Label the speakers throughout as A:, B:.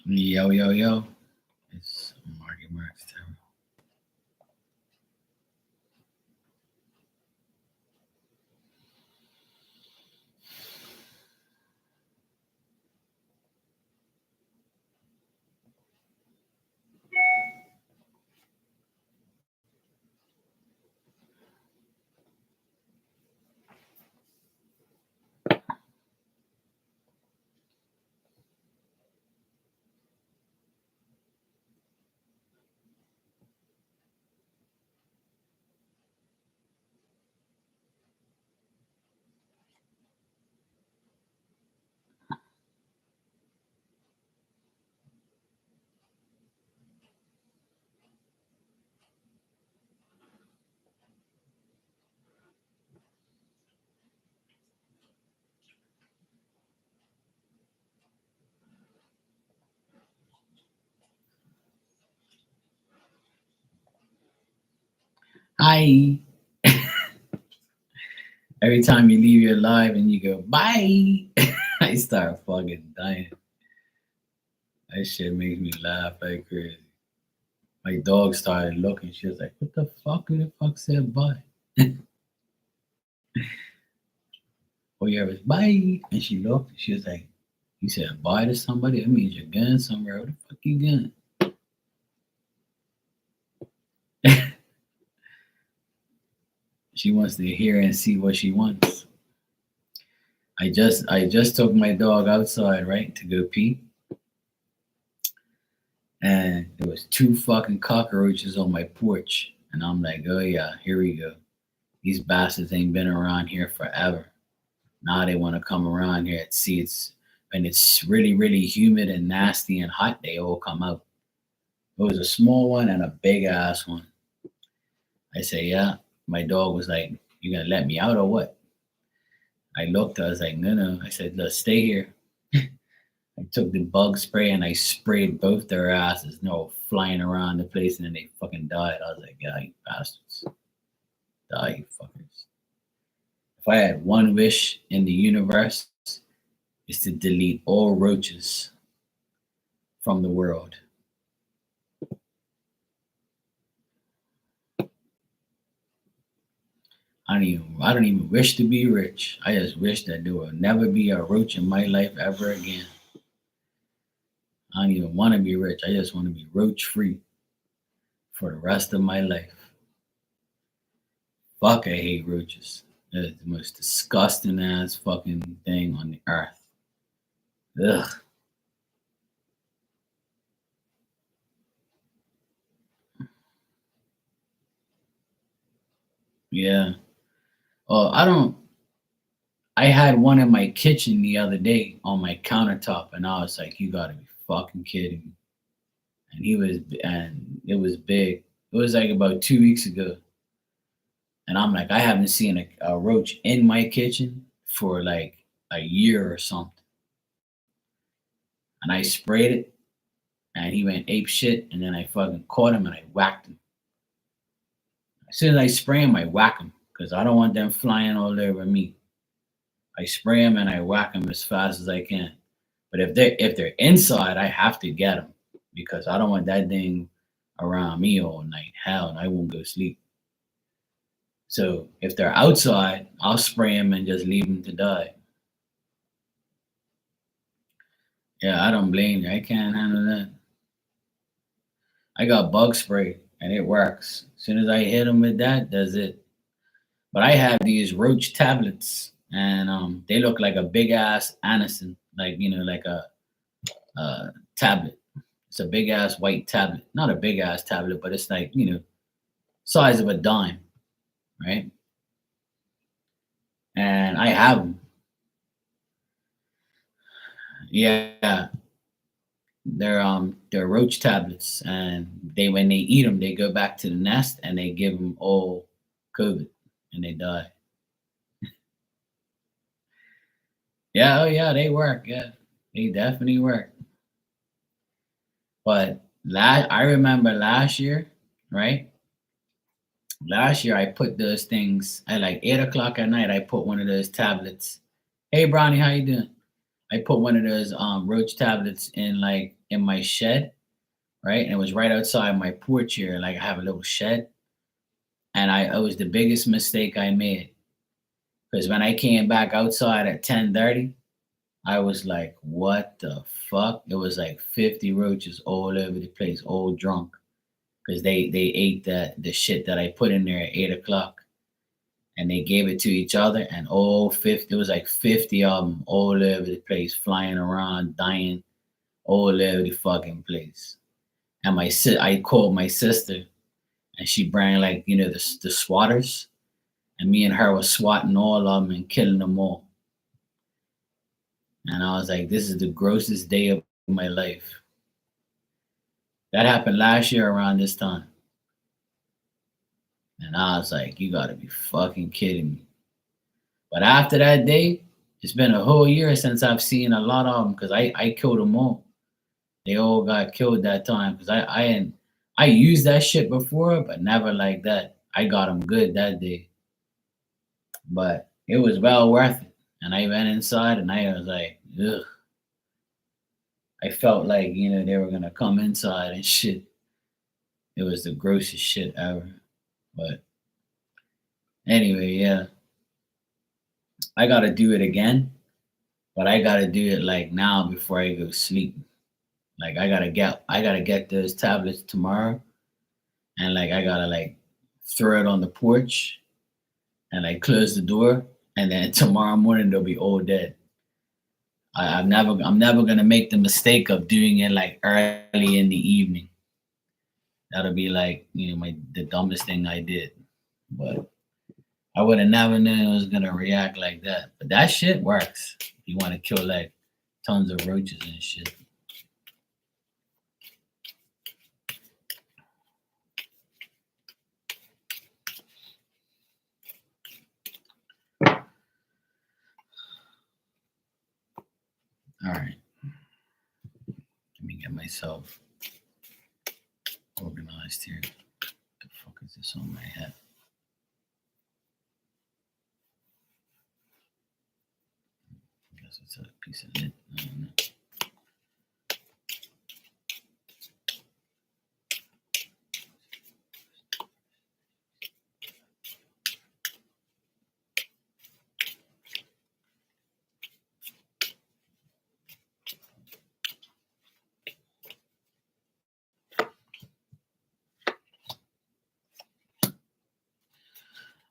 A: Yo, yo, yo. It's Marky Mark's Tower. Hi. Every time you leave your live and you go, bye, I start fucking dying. That shit makes me laugh like crazy. My dog started looking. She was like, what the fuck? Who the fuck said bye? Oh, yeah, it was bye. And she looked. She was like, you said bye to somebody? That means you're going somewhere. What the fuck you going? She wants to hear and see what she wants. I just took my dog outside, right, to go pee, and there was two fucking cockroaches on my porch, and I'm like, oh yeah, here we go. These bastards ain't been around here forever. Now they want to come around here and see it's when it's really really humid and nasty and hot. They all come out. It was a small one and a big ass one. I say, yeah. My dog was like, you gonna let me out or what? I looked. I was like, no, no. I said, let's stay here. I took the bug spray and I sprayed both their asses, flying around the place, and then they fucking died. I was like, yeah, you bastards. Die, you fuckers. If I had one wish in the universe, is to delete all roaches from the world. I don't even wish to be rich. I just wish that there will never be a roach in my life ever again. I don't even want to be rich. I just want to be roach free for the rest of my life. Fuck, I hate roaches. They're the most disgusting ass fucking thing on the earth. Ugh. Yeah. Oh, I don't. I had one in my kitchen the other day on my countertop, and I was like, "You gotta be fucking kidding me!" And it was big. It was like about 2 weeks ago, and I'm like, I haven't seen a roach in my kitchen for like a year or something. And I sprayed it, and he went ape shit, and then I fucking caught him and I whacked him. As soon as I spray him, I whack him because I don't want them flying all over me. I spray them and I whack them as fast as I can. But if they're inside, I have to get them because I don't want that thing around me all night. Hell, and I won't go sleep. So if they're outside, I'll spray them and just leave them to die. Yeah, I don't blame you. I can't handle that. I got bug spray and it works. As soon as I hit them with that, that's it. But I have these roach tablets, and they look like a big ass Anison, like like a tablet. It's a big ass white tablet, not a big ass tablet, but it's like size of a dime, right? And I have them. Yeah, they're roach tablets, and they when they eat them, they go back to the nest and they give them all COVID, and they die. Yeah, oh yeah, they work. Yeah, they definitely work. But I remember last year, right? Last year I put those things at like 8 o'clock at night. I put one of those tablets. Hey, Brownie, how you doing? I put one of those roach tablets in my shed, right? And it was right outside my porch here. Like I have a little shed. And it was the biggest mistake I made. Because when I came back outside at 10:30, I was like, what the fuck? It was like 50 roaches all over the place, all drunk. Because they ate the shit that I put in there at 8 o'clock, and they gave it to each other, and all 50, it was like 50 of them all over the place, flying around, dying all over the fucking place. And I called my sister, and she brought like, the swatters, and me and her was swatting all of them and killing them all. And I was like, this is the grossest day of my life. That happened last year around this time. And I was like, you gotta be fucking kidding me. But after that day, it's been a whole year since I've seen a lot of them because I killed them all. They all got killed that time because I used that shit before, but never like that. I got them good that day, but it was well worth it. And I went inside and I was like, ugh. I felt like they were gonna come inside and shit. It was the grossest shit ever. But anyway, yeah, I gotta do it again, but I gotta do it like now before I go sleep. Like I gotta get those tablets tomorrow, and like I gotta like throw it on the porch and like close the door, and then tomorrow morning they'll be all dead. I'm never gonna make the mistake of doing it like early in the evening. That'll be like the dumbest thing I did. But I would have never known it was gonna react like that. But that shit works. You want to kill like tons of roaches and shit. All right, let me get myself organized here. What the fuck is this on my head? I guess it's a piece of it. I don't know.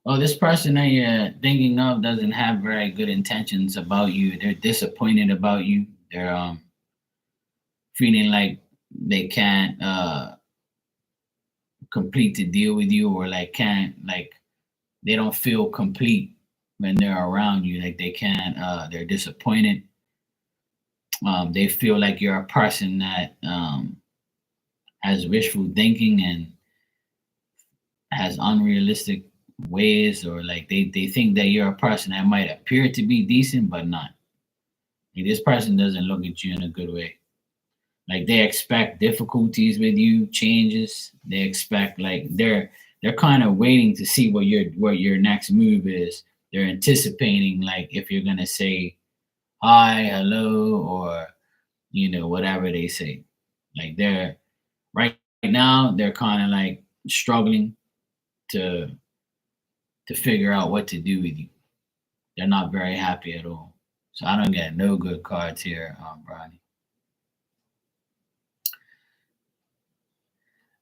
A: Oh, this person that you're thinking of doesn't have very good intentions about you. They're disappointed about you. They're feeling like they can't complete the deal with you, or like can't like they don't feel complete when they're around you. Like they can't. They're disappointed. They feel like you're a person that has wishful thinking and has unrealistic ways, or like they think that you're a person that might appear to be decent but not. Like this person doesn't look at you in a good way. Like they expect difficulties with you, changes. They expect like they're kind of waiting to see what your next move is. They're anticipating like if you're gonna say hi, hello, or whatever they say. Like they're right now they're kind of like struggling to figure out what to do with you. They're not very happy at all. So I don't get no good cards here, Bronny.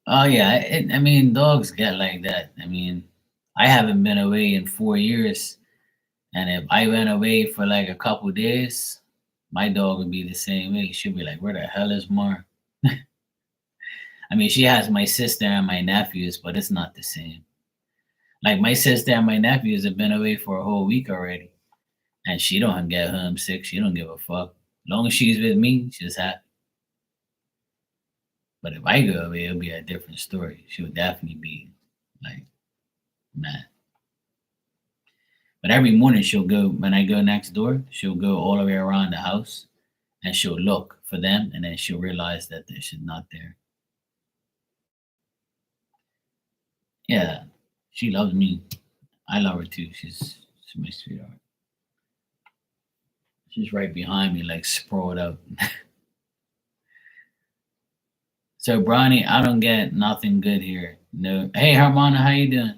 A: Oh yeah, I mean dogs get like that. I mean, I haven't been away in 4 years, and if I went away for like a couple days, my dog would be the same way. She'd be like, "Where the hell is Mar?" I mean, she has my sister and my nephews, but it's not the same. Like my sister and my nephews have been away for a whole week already, and she don't get homesick. She don't give a fuck. As long as she's with me, she's happy. But if I go away, it'll be a different story. She would definitely be like mad. But every morning she'll go when I go next door, she'll go all the way around the house and she'll look for them, and then she'll realize that they're not there. Yeah, she loves me. I love her too. She's my sweetheart. She's right behind me, like sprawled up. So, Bronny, I don't get nothing good here. No. Hey, Harmona, how you doing?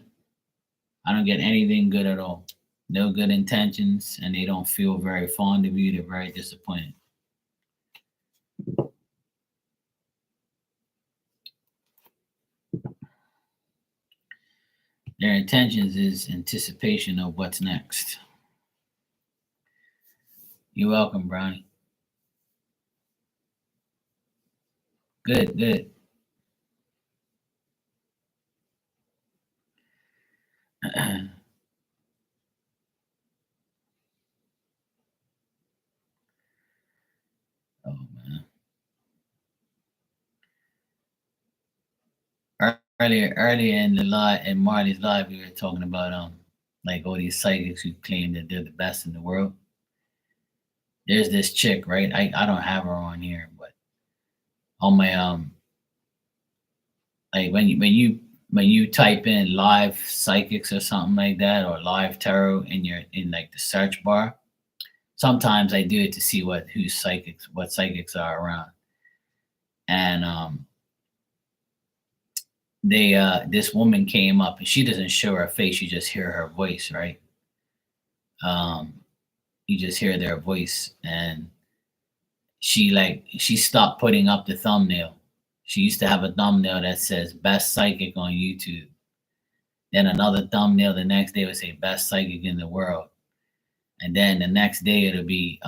A: I don't get anything good at all. No good intentions, and they don't feel very fond of you. They're very disappointed. Their intentions is anticipation of what's next. You're welcome, Brownie. Good, good. Oh man. Earlier in the live in Marley's live, we were talking about like all these psychics who claim that they're the best in the world. There's this chick, right? I don't have her on here, but on my like when you type in live psychics or something like that, or live tarot in your in like the search bar, sometimes I do it to see what psychics are around. And they this woman came up, and she doesn't show her face, you just hear her voice, right? um you just hear their voice. And she stopped putting up the thumbnail. She used to have a thumbnail that says best psychic on YouTube. Then another thumbnail the next day would say best psychic in the world. And then the next day it'll be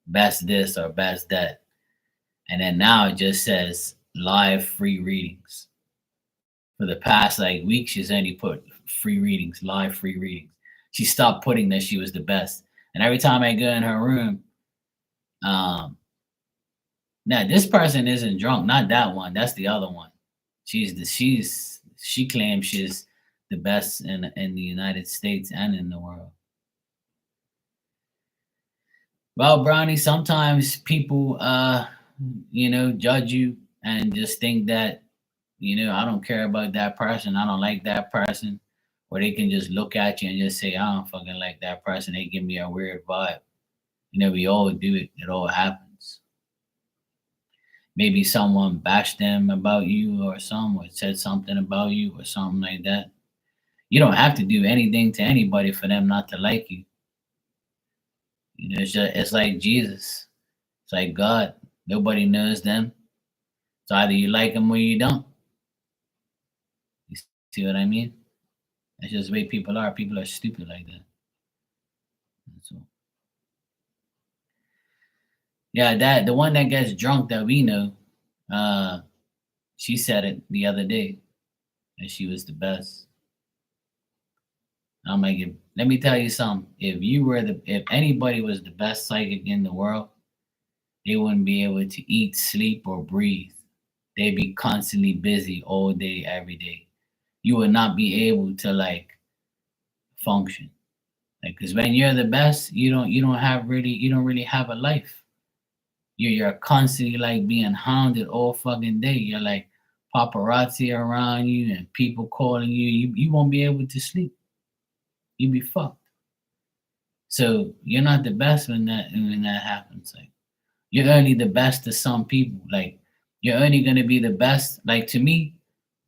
A: best this or best that. And then now it just says live free readings. For the past like week, she's only put free readings, live free readings. She stopped putting that she was the best. And every time I go in her room, um, now this person isn't drunk, not that one. That's the other one. She claims she's the best in the United States and in the world. Well, Brownie, sometimes people judge you and just think that, I don't care about that person, I don't like that person. Or they can just look at you and just say, I don't fucking like that person. They give me a weird vibe. We all do it. It all happens. Maybe someone bashed them about you, or someone said something about you or something like that. You don't have to do anything to anybody for them not to like you. It's like Jesus. It's like God. Nobody knows them. So either you like them or you don't. You see what I mean? That's just the way people are. People are stupid like that. So yeah, that the one that gets drunk that we know, uh, she said it the other day that she was the best. I'm like, let me tell you something. If anybody was the best psychic in the world, they wouldn't be able to eat, sleep, or breathe. They'd be constantly busy all day, every day. You would not be able to like function. Like, cause when you're the best, you don't really have a life. You're constantly like being hounded all fucking day. You're like paparazzi around you and people calling you. You won't be able to sleep. You be fucked. So you're not the best when that happens. Like, you're only the best to some people. Like, you're only gonna be the best. Like, to me,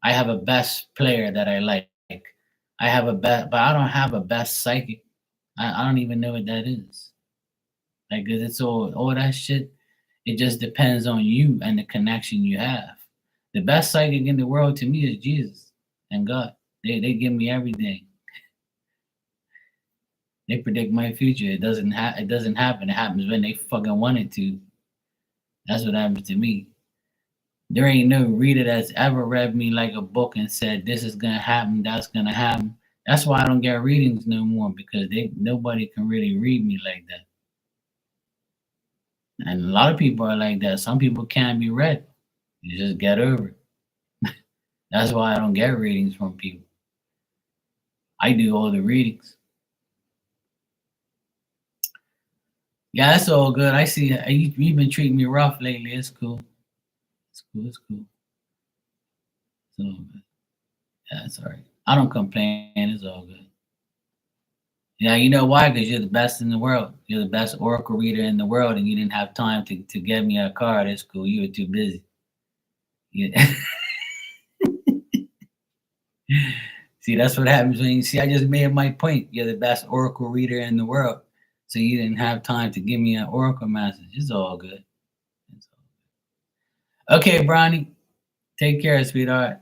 A: I have a best player that I like. I have a best, but I don't have a best psychic. I don't even know what that is. Like, 'cause it's all that shit. It just depends on you and the connection you have. The best psychic in the world to me is Jesus and God. They give me everything. They predict my future. It doesn't happen. It happens when they fucking want it to. That's what happens to me. There ain't no reader that's ever read me like a book and said this is gonna happen, that's gonna happen. That's why I don't get readings no more, because nobody can really read me like that. And a lot of people are like that. Some people can't be read. You just get over it. That's why I don't get readings from people. I do all the readings. Yeah, that's all good. I see you've been treating me rough lately. It's cool. It's cool. It's cool. It's all good. Yeah, it's all right. I don't complain. It's all good. Yeah, you know why? Because you're the best in the world. You're the best oracle reader in the world, and you didn't have time to get me a card. It's cool. You were too busy. Yeah. See, that's what happens when you see. I just made my point. You're the best oracle reader in the world, so you didn't have time to give me an oracle message. It's all good. It's all good. Okay, Bronny, take care, sweetheart.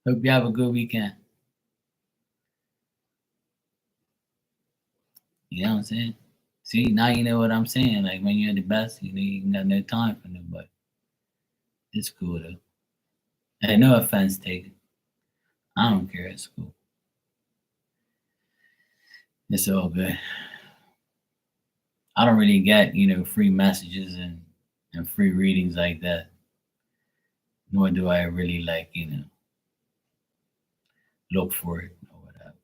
A: Hope you have a good weekend. You know what I'm saying? See, now you know what I'm saying. Like when you're the best, you know you ain't got no time for nobody. It's cool though. And no offense taken. I don't care. It's cool. It's all good. I don't really get, free messages and free readings like that. Nor do I really like, look for it or whatever.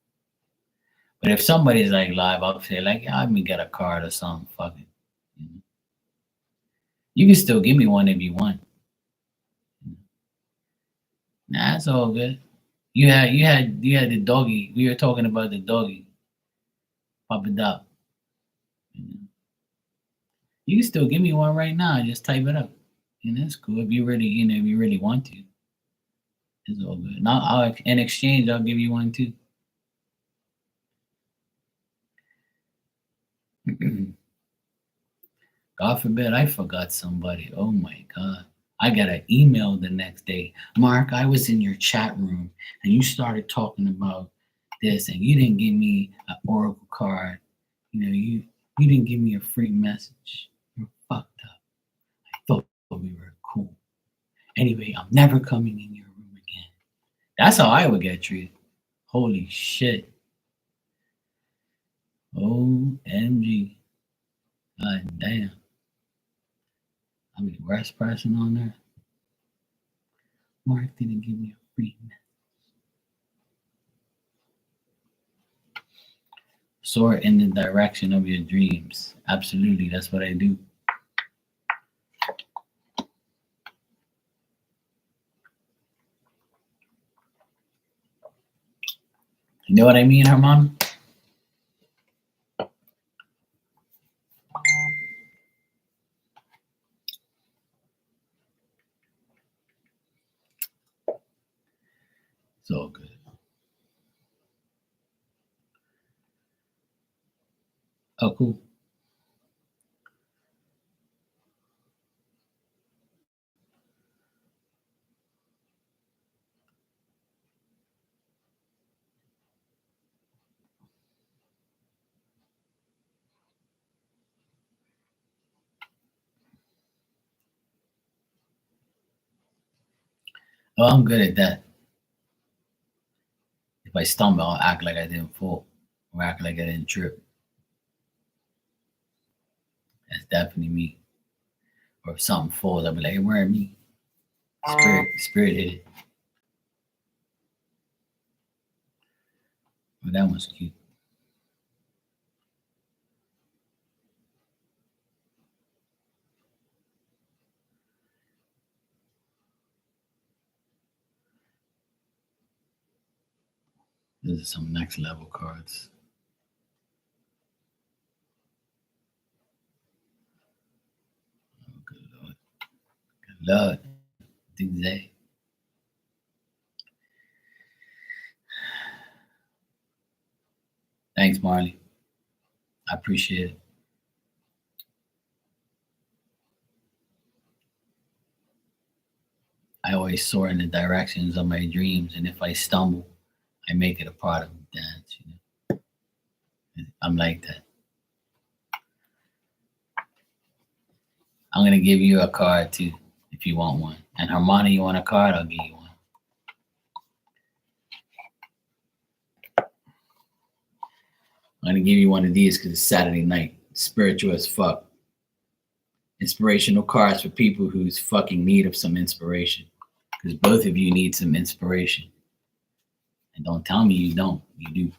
A: But if somebody's like live, I'll say like, yeah, let me get a card or something. Fuck it. You know? You can still give me one if you want. Nah, it's all good. You had the doggy. We were talking about the doggy. Pop it up. You know? You can still give me one right now. Just type it up. It's cool if you really, if you really want to. It's all good. Now, in exchange, I'll give you one too. God forbid I forgot somebody. Oh my God. I got an email the next day. Mark, I was in your chat room and you started talking about this and you didn't give me an Oracle card. You didn't give me a free message. You're fucked up. I thought we were cool. Anyway, I'm never coming in your room again. That's how I would get treated. Holy shit. OMG. God damn. I'm the worst person on there. Mark didn't give me a free message. Soar in the direction of your dreams. Absolutely, that's what I do. You know what I mean, Herman? It's all good. Oh, cool. Oh, I'm good at that. If I stumble, I'll act like I didn't fall or act like I didn't trip. That's definitely me. Or if something falls, I'll be like, hey, where am me? Spirit hit it. Oh, that one's cute. Those are some next level cards. Oh, good Lord. Good Lord. Exactly. Thanks, Marley. I appreciate it. I always soar in the directions of my dreams, and if I stumble, I make it a part of the dance. I'm like that. I'm gonna give you a card too, if you want one. And Hermione, you want a card? I'll give you one. I'm gonna give you one of these because it's Saturday night. Spiritual as fuck. Inspirational cards for people who's fucking need of some inspiration. Because both of you need some inspiration. And don't tell me you don't. You do.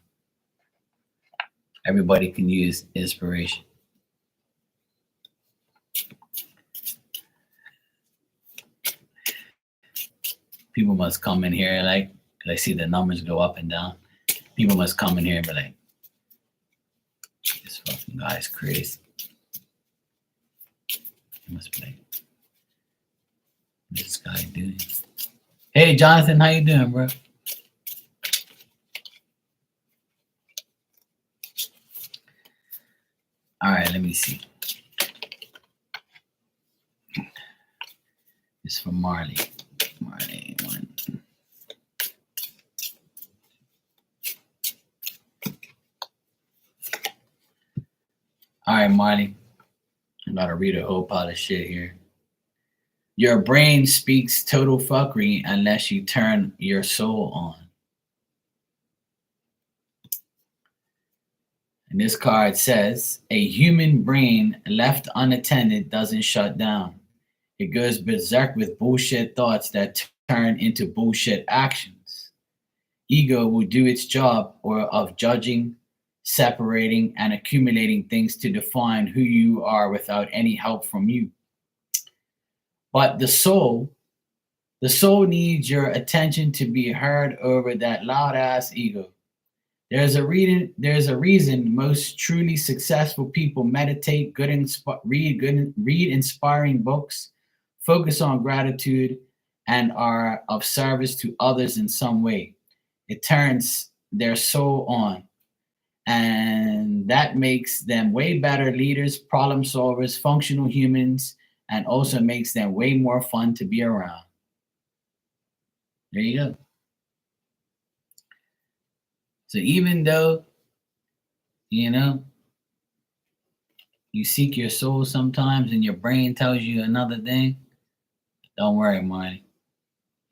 A: Everybody can use inspiration. People must come in here like, because I see the numbers go up and down. People must come in here and be like, Guy's crazy. He must be like, what's this guy doing? Hey, Jonathan, how you doing, bro? All right, let me see. It's from Marley. Marley one. All right, Marley. I'm about to read a whole pile of shit here. Your brain speaks total fuckery unless you turn your soul on. And this card says, a human brain left unattended doesn't shut down. It goes berserk with bullshit thoughts that turn into bullshit actions. Ego will do its job of judging, separating, and accumulating things to define who you are without any help from you. But the soul needs your attention to be heard over that loud ass ego. There's a reason most truly successful people meditate, read inspiring books, focus on gratitude, and are of service to others in some way. It turns their soul on, and that makes them way better leaders, problem solvers, functional humans, and also makes them way more fun to be around. There you go. So even though, you seek your soul sometimes and your brain tells you another thing, don't worry, Marty.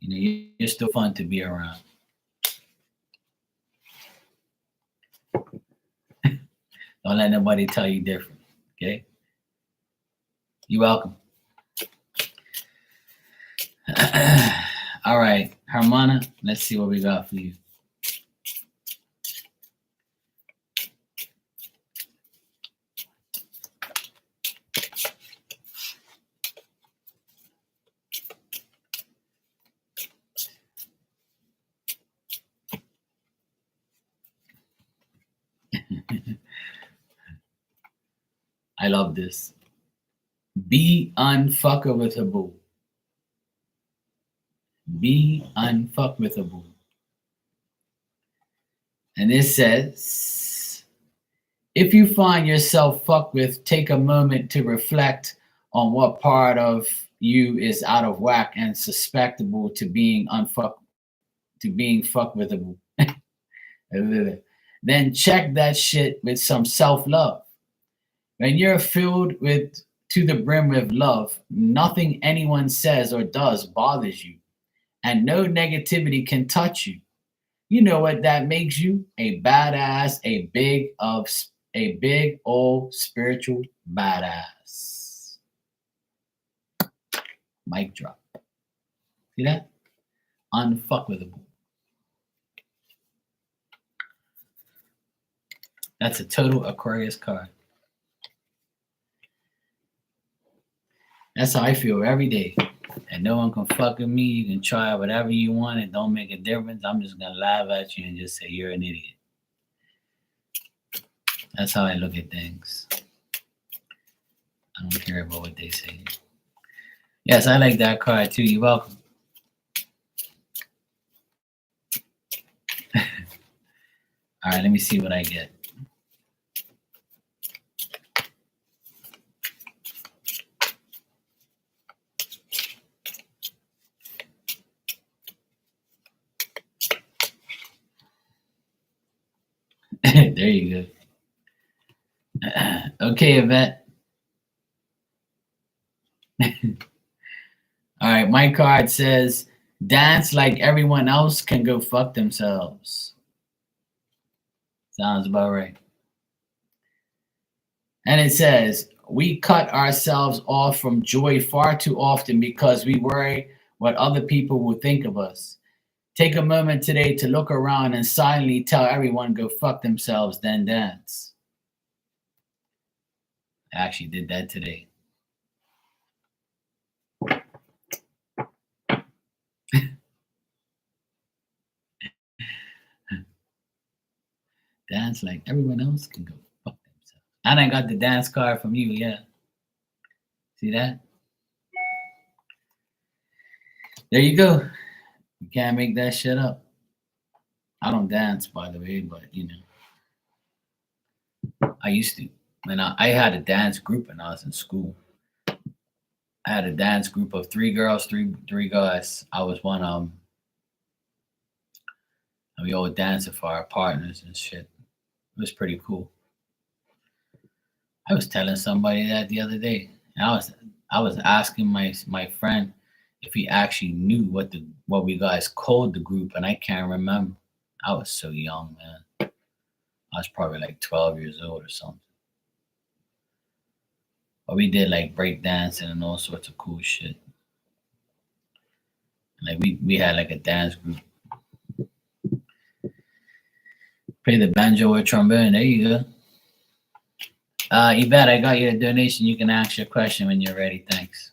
A: You're still fun to be around. Don't let nobody tell you different, okay? You're welcome. All right, Hermana, let's see what we got for you. I love this. Be unfuckable. Be unfuckable. And it says, if you find yourself fucked with, take a moment to reflect on what part of you is out of whack and susceptible to being fuckwithable. Then check that shit with some self-love. When you're filled to the brim with love, nothing anyone says or does bothers you, and no negativity can touch you. You know what that makes you? A badass, a big old spiritual badass. Mic drop. See that? Unfuckwithable. That's a total Aquarius card. That's how I feel every day. And no one can fuck with me. You can try whatever you want. It don't make a difference. I'm just going to laugh at you and just say you're an idiot. That's how I look at things. I don't care about what they say. Yes, I like that card too. You're welcome. All right, let me see what I get. There you go. Okay, Yvette. All right, my card says, dance like everyone else can go fuck themselves. Sounds about right. And it says, we cut ourselves off from joy far too often because we worry what other people will think of us. Take a moment today to look around and silently tell everyone go fuck themselves, then dance. I actually did that today. Dance like everyone else can go fuck themselves. And I got the dance card from you, yeah. See that? There you go. You can't make that shit up. I don't dance, by the way, but I used to. And I had a dance group when I was in school. I had a dance group of three girls, three guys. I was one of them. And we all dancing for our partners and shit. It was pretty cool. I was telling somebody that the other day. And I was asking my friend if he actually knew what we guys called the group, and I can't remember. I was so young, man. I was probably like 12 years old or something. But we did like break dancing and all sorts of cool shit. Like we had like a dance group. Play the banjo or trombone. There you go. Yvette, I got your donation. You can ask your question when you're ready. Thanks.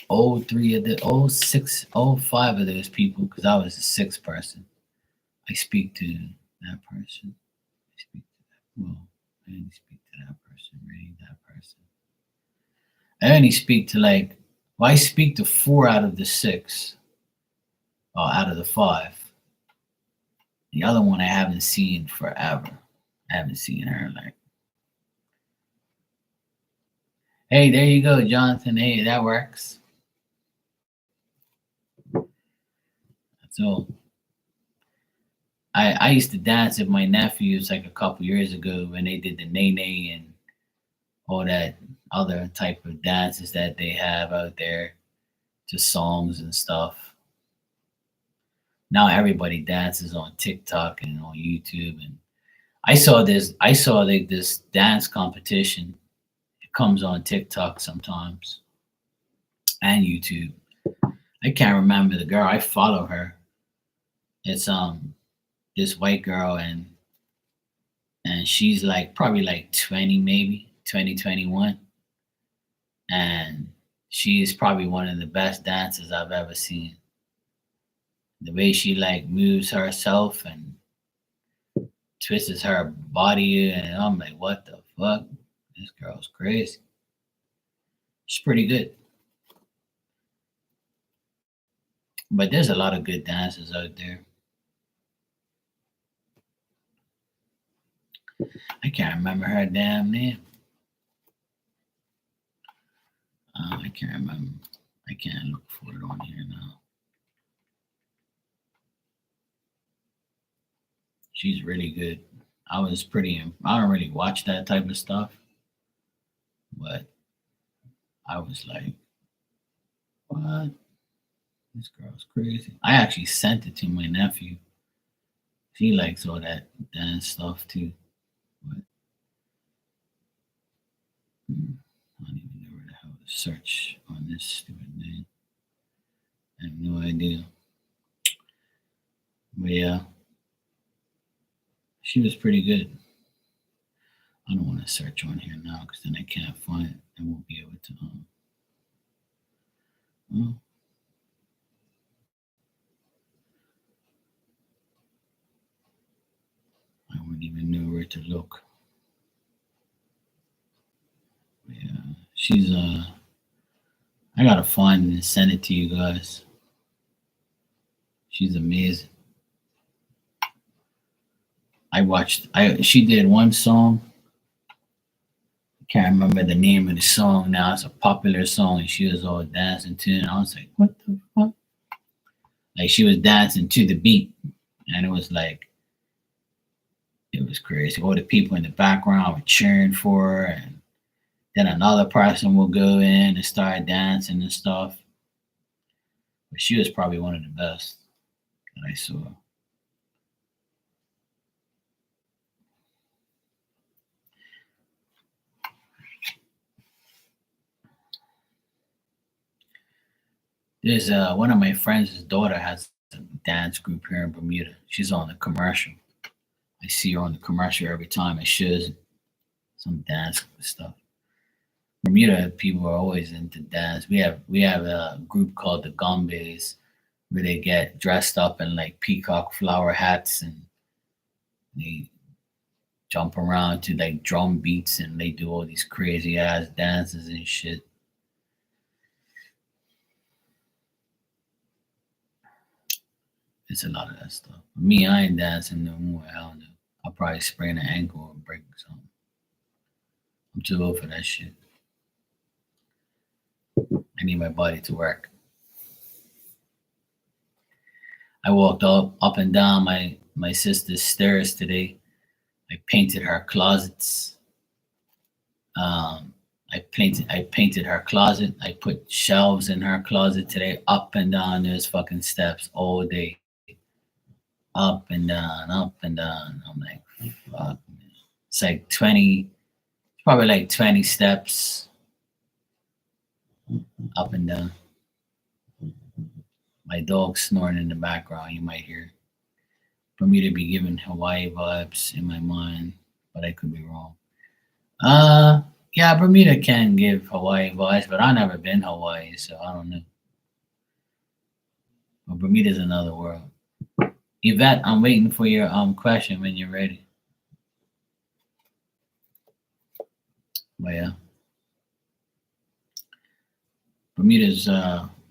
A: All three of the all six, all five of those people, because I was the sixth person. I speak to that person. I speak to that. Well, I only speak to that person, really, that person. I only speak to I speak to four out of the six, or out of the five. The other one I haven't seen forever. I haven't seen her Hey, there you go, Jonathan. Hey, that works. That's all. I used to dance with my nephews like a couple years ago when they did the nene and all that other type of dances that they have out there, to songs and stuff. Now everybody dances on TikTok and on YouTube, and I saw this dance competition. It comes on TikTok sometimes and YouTube. I can't remember the girl. I follow her. It's this white girl, and she's like probably like 20, maybe 2021, and she is probably one of the best dancers I've ever seen. The way she like moves herself and twists her body, and I'm like, what the fuck? This girl's crazy. She's pretty good. But there's a lot of good dancers out there. I can't remember her damn name. I can't remember. I can't look for it on here now. She's really good. I don't really watch that type of stuff, but I was like, what? This girl's crazy. I actually sent it to my nephew. He likes all that dance stuff too. But I don't even know where the hell to search on this stupid name. I have no idea. But yeah, she was pretty good. I don't want to search on here now because then I can't find it. I won't be able to. Well, I wouldn't even know where to look. But yeah, she's I gotta find it and send it to you guys. She's amazing. She did one song. I can't remember the name of the song now. It's a popular song, and she was all dancing to it. And I was like, what the fuck? Like she was dancing to the beat, and it was crazy. All the people in the background were cheering for her, and then another person will go in and start dancing and stuff. But she was probably one of the best that I saw. There's one of my friends' daughter has a dance group here in Bermuda. She's on the commercial. I see her on the commercial every time it shows. some dance stuff. Bermuda people are always into dance. We have a group called the Gombe's where they get dressed up in like peacock flower hats and they jump around to like drum beats and they do all these crazy ass dances and shit. It's a lot of that stuff. Me, I ain't dancing no more. I don't know. I'll probably sprain an ankle or break something. I'm too old for that shit. I need my body to work. I walked up and down my sister's stairs today. I painted her closets. I painted her closet. I put shelves in her closet today, up and down those fucking steps all day, up and down, up and down. I'm like, fuck, man. It's like 20, probably like 20 steps up and down. My dog snoring in the background. You might hear. For me to be giving Hawaii vibes in my mind, but I could be wrong. Yeah, Bermuda can give Hawaii vibes, but I've never been Hawaii, so I don't know. But Bermuda's another world. Yvette, I'm waiting for your question when you're ready. But yeah, Bermuda's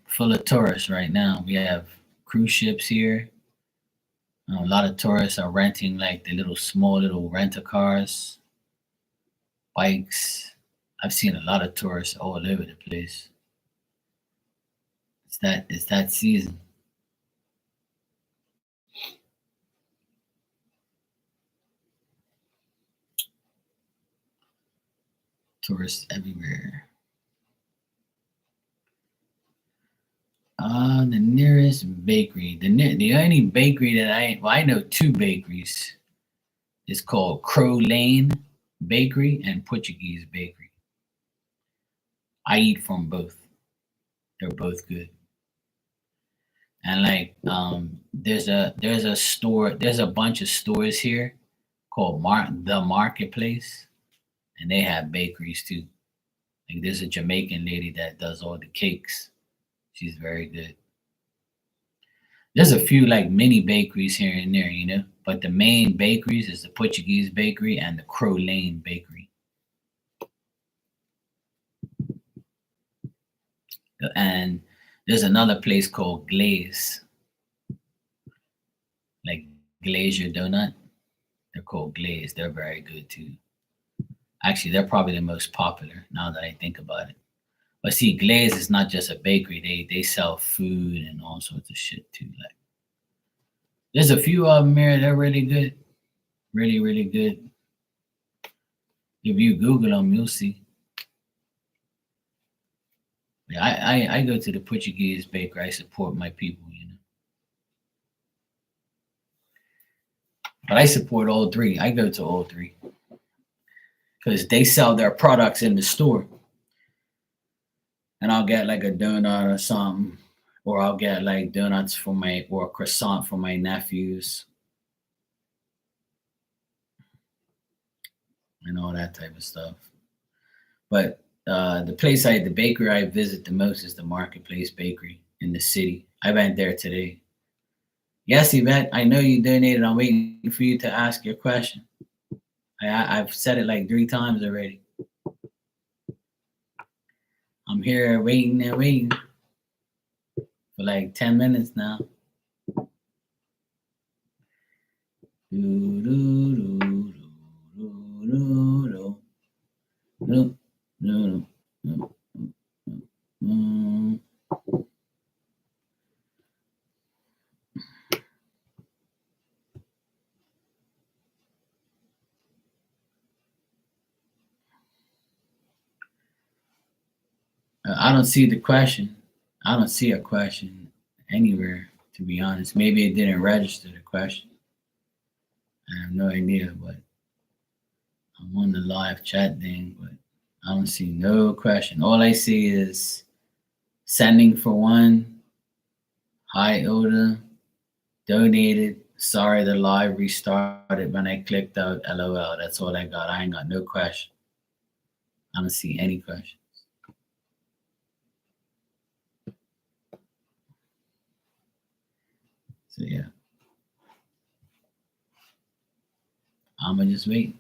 A: full of tourists right now. We have cruise ships here. A lot of tourists are renting like the little small little rental cars, bikes. I've seen a lot of tourists all over the place. It's that season. Tourists everywhere. The nearest bakery. The only bakery that I know two bakeries. It's called Crow Lane Bakery and Portuguese Bakery. I eat from both. They're both good. And like there's a store, there's a bunch of stores here called the Marketplace, and they have bakeries too. Like there's a Jamaican lady that does all the cakes. She's very good. There's a few like mini bakeries here and there, but the main bakeries is the Portuguese Bakery and the Crow Lane Bakery. And there's another place called Glaze, like Glacier Donut. They're called Glaze. They're very good too. Actually, they're probably the most popular now that I think about it. But see, Glaze is not just a bakery. They sell food and all sorts of shit too. Like there's a few of them here. They're really good, really really good. If you Google them, you'll see. Yeah, I go to the Portuguese bakery. I support my people. But I support all three. I go to all three because they sell their products in the store, and I'll get like a donut or something, or I'll get like donuts for my or a croissant for my nephews and all that type of stuff. But the bakery I visit the most is the Marketplace Bakery in the city. I went there today. Yes, Yvette, I know you donated. I'm waiting for you to ask your question. I've said it like 3 times already. I'm here waiting and waiting for like 10 minutes now. I don't see the question. I don't see a question anywhere, to be honest. Maybe it didn't register the question. I have no idea, but I'm on the live chat thing, but I don't see no question. All I see is sending for one. Hi, Oda. Donated. Sorry, the live restarted when I clicked out. LOL. That's all I got. I ain't got no question. I don't see any questions. So yeah, I'm gonna just wait.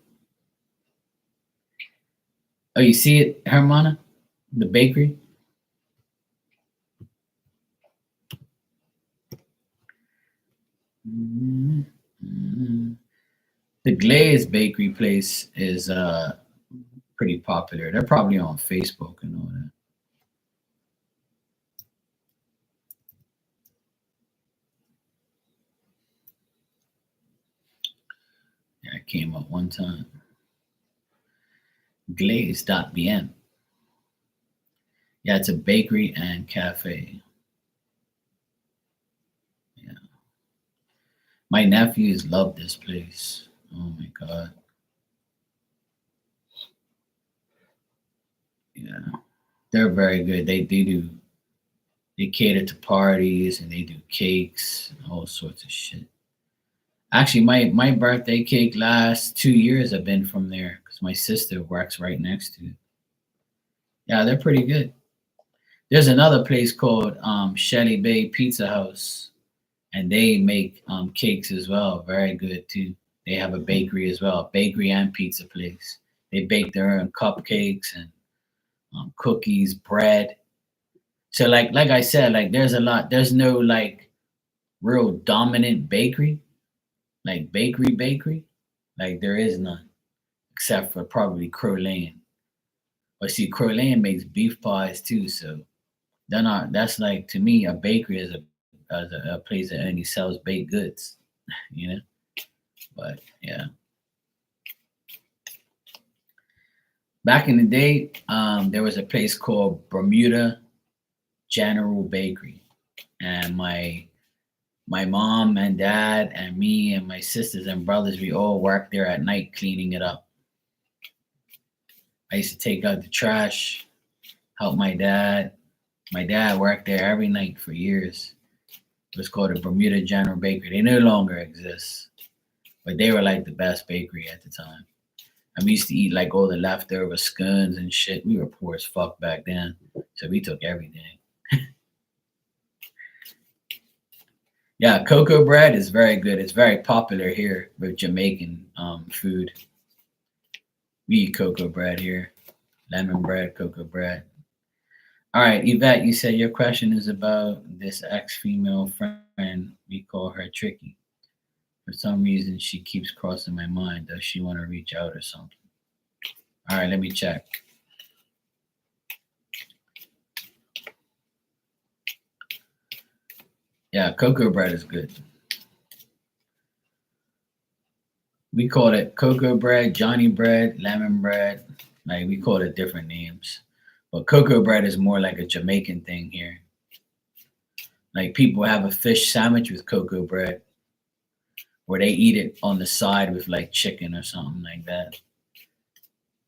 A: Oh, you see it, Hermana? The bakery? Mm-hmm. The Glaze Bakery place is pretty popular. They're probably on Facebook and all that. Yeah, it came up one time. Glaze.bm. Yeah, it's a bakery and cafe. Yeah. My nephews love this place. Oh my god. Yeah. They're very good. They cater to parties and they do cakes, all sorts of shit. Actually, my birthday cake last 2 years have been from there because my sister works right next to it. Yeah, they're pretty good. There's another place called Shelly Bay Pizza House, and they make cakes as well. Very good too. They have a bakery as well, bakery and pizza place. They bake their own cupcakes and cookies, bread. So like I said, like there's a lot. There's no like real dominant bakery, like bakery. Like there is none except for probably Crow Lane. But see, Crow Lane makes beef pies too, so they're not. That's like to me, a bakery is a place that only sells baked goods, you know. But yeah, back in the day, there was a place called Bermuda General Bakery, and my mom and dad and me and my sisters and brothers, we all worked there at night cleaning it up. I used to take out the trash, help my dad. My dad worked there every night for years. It was called the Bermuda General Bakery. They no longer exist, but they were like the best bakery at the time. And we used to eat like all the leftover scones and shit. We were poor as fuck back then, so we took everything. Yeah, cocoa bread is very good. It's very popular here with Jamaican food. We eat cocoa bread here, lemon bread, cocoa bread. All right, Yvette, you said your question is about this ex-female friend. We call her Tricky. For some reason, she keeps crossing my mind. Does she want to reach out or something? All right, let me check. Yeah, cocoa bread is good. We call it cocoa bread, Johnny bread, lemon bread. Like we call it different names. But cocoa bread is more like a Jamaican thing here. Like people have a fish sandwich with cocoa bread, or they eat it on the side with like chicken or something like that.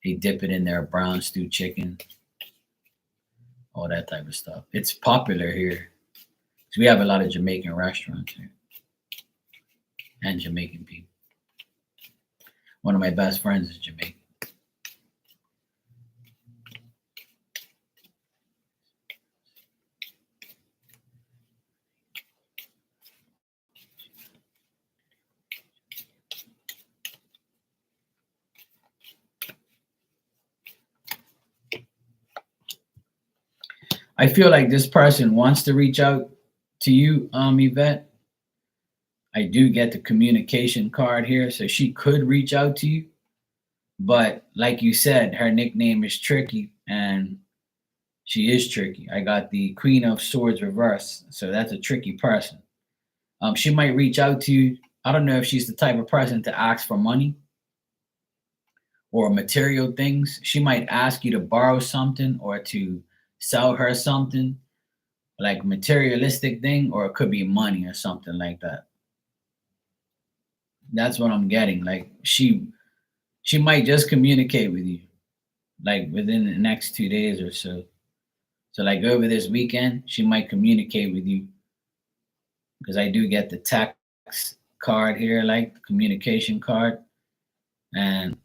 A: They dip it in their brown stew chicken, all that type of stuff. It's popular here. So we have a lot of Jamaican restaurants here and Jamaican people. One of my best friends is Jamaican. I feel like this person wants to reach out to you, Yvette. I do get the communication card here, so she could reach out to you. But like you said, her nickname is Tricky, and she is tricky. I got the Queen of Swords reverse, so that's a tricky person. She might reach out to you. I don't know if she's the type of person to ask for money or material things. She might ask you to borrow something or to sell her something, like materialistic thing, or it could be money or something like that. That's what I'm getting. Like she might just communicate with you like within the next 2 days or so. So like over this weekend, she might communicate with you because I do get the tax card here, like the communication card, and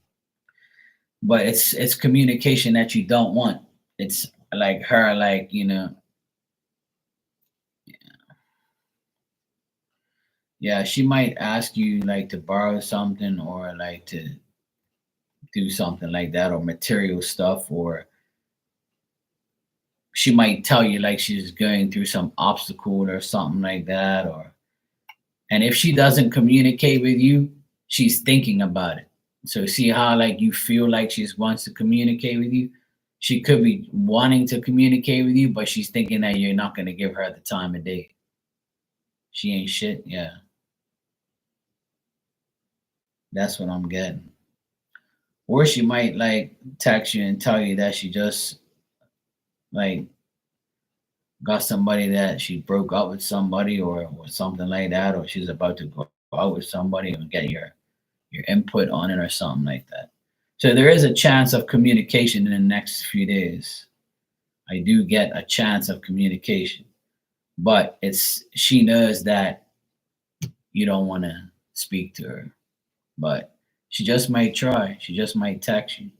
A: but it's communication that you don't want. It's like her, like, yeah, she might ask you like to borrow something or like to do something like that or material stuff, or she might tell you like she's going through some obstacle or something like that, or and if she doesn't communicate with you, she's thinking about it. So see how like you feel like she wants to communicate with you? She could be wanting to communicate with you, but she's thinking that you're not going to give her the time of day. She ain't shit. Yeah, that's what I'm getting. Or she might like text you and tell you that she just like got somebody, that she broke up with somebody or something like that, or she's about to go out with somebody and get your input on it or something like that. So there is a chance of communication in the next few days. I do get a chance of communication, but it's she knows that you don't want to speak to her, but she just might try. She just might text you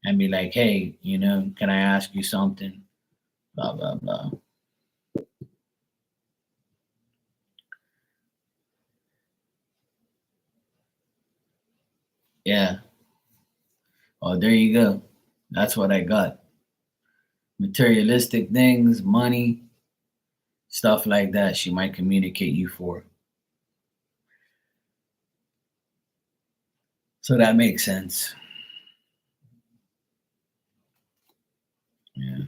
A: and be like, "Hey, can I ask you something?" Blah blah blah. Yeah. Oh, there you go. That's what I got. Materialistic things, money, stuff like that. She might communicate you for. So that makes sense. Yeah,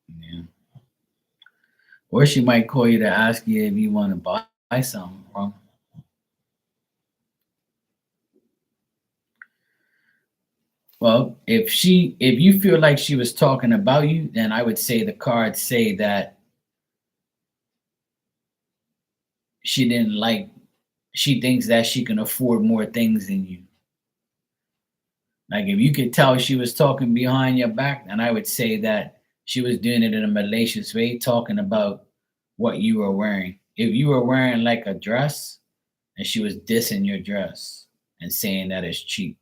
A: yeah. Or she might call you to ask you if you want to buy something from. Well, if you feel like she was talking about you, then I would say the cards say that she didn't like she thinks that she can afford more things than you. Like if you could tell she was talking behind your back, then I would say that she was doing it in a malicious way, talking about what you were wearing. If you were wearing like a dress and she was dissing your dress and saying that it's cheap,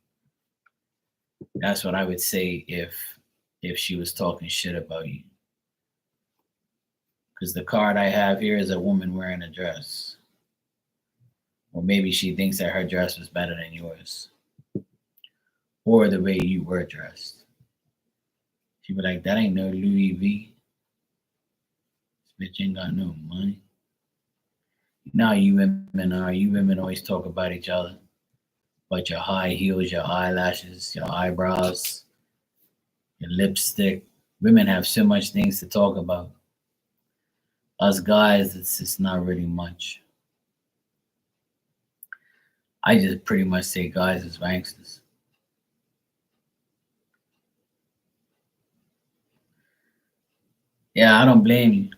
A: that's what I would say if she was talking shit about you. Because the card I have here is a woman wearing a dress. Or maybe she thinks that her dress was better than yours. Or the way you were dressed. She'd be like, that ain't no Louis V. This bitch ain't got no money. Now you women are. You women always talk about each other. But your high heels, your eyelashes, your eyebrows, your lipstick. Women have so much things to talk about. Us guys, it's not really much. I just pretty much say guys as gangsters. Yeah, I don't blame you.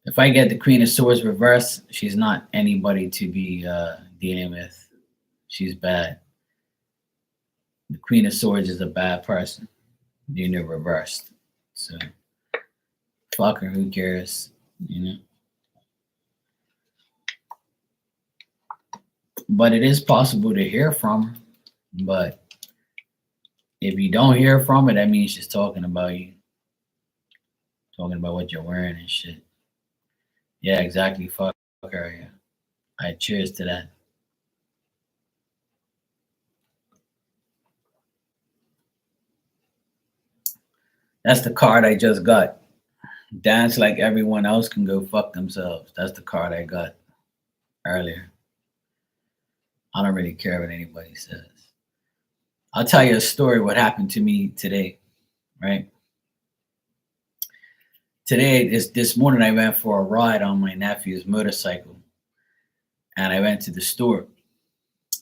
A: If I get the Queen of Swords reversed, she's not anybody to be dealing with. She's bad. The Queen of Swords is a bad person. Reversed. So fuck her. Who cares? You know. But it is possible to hear from her. But if you don't hear from her, that means she's talking about you, talking about what you're wearing and shit. Yeah, exactly. Fuck her. Yeah. All right. Cheers to that. That's the card I just got. Dance like everyone else can go fuck themselves. That's the card I got earlier. I don't really care what anybody says. I'll tell you a story what happened to me today, right? Today, this morning, I went for a ride on my nephew's motorcycle, and I went to the store,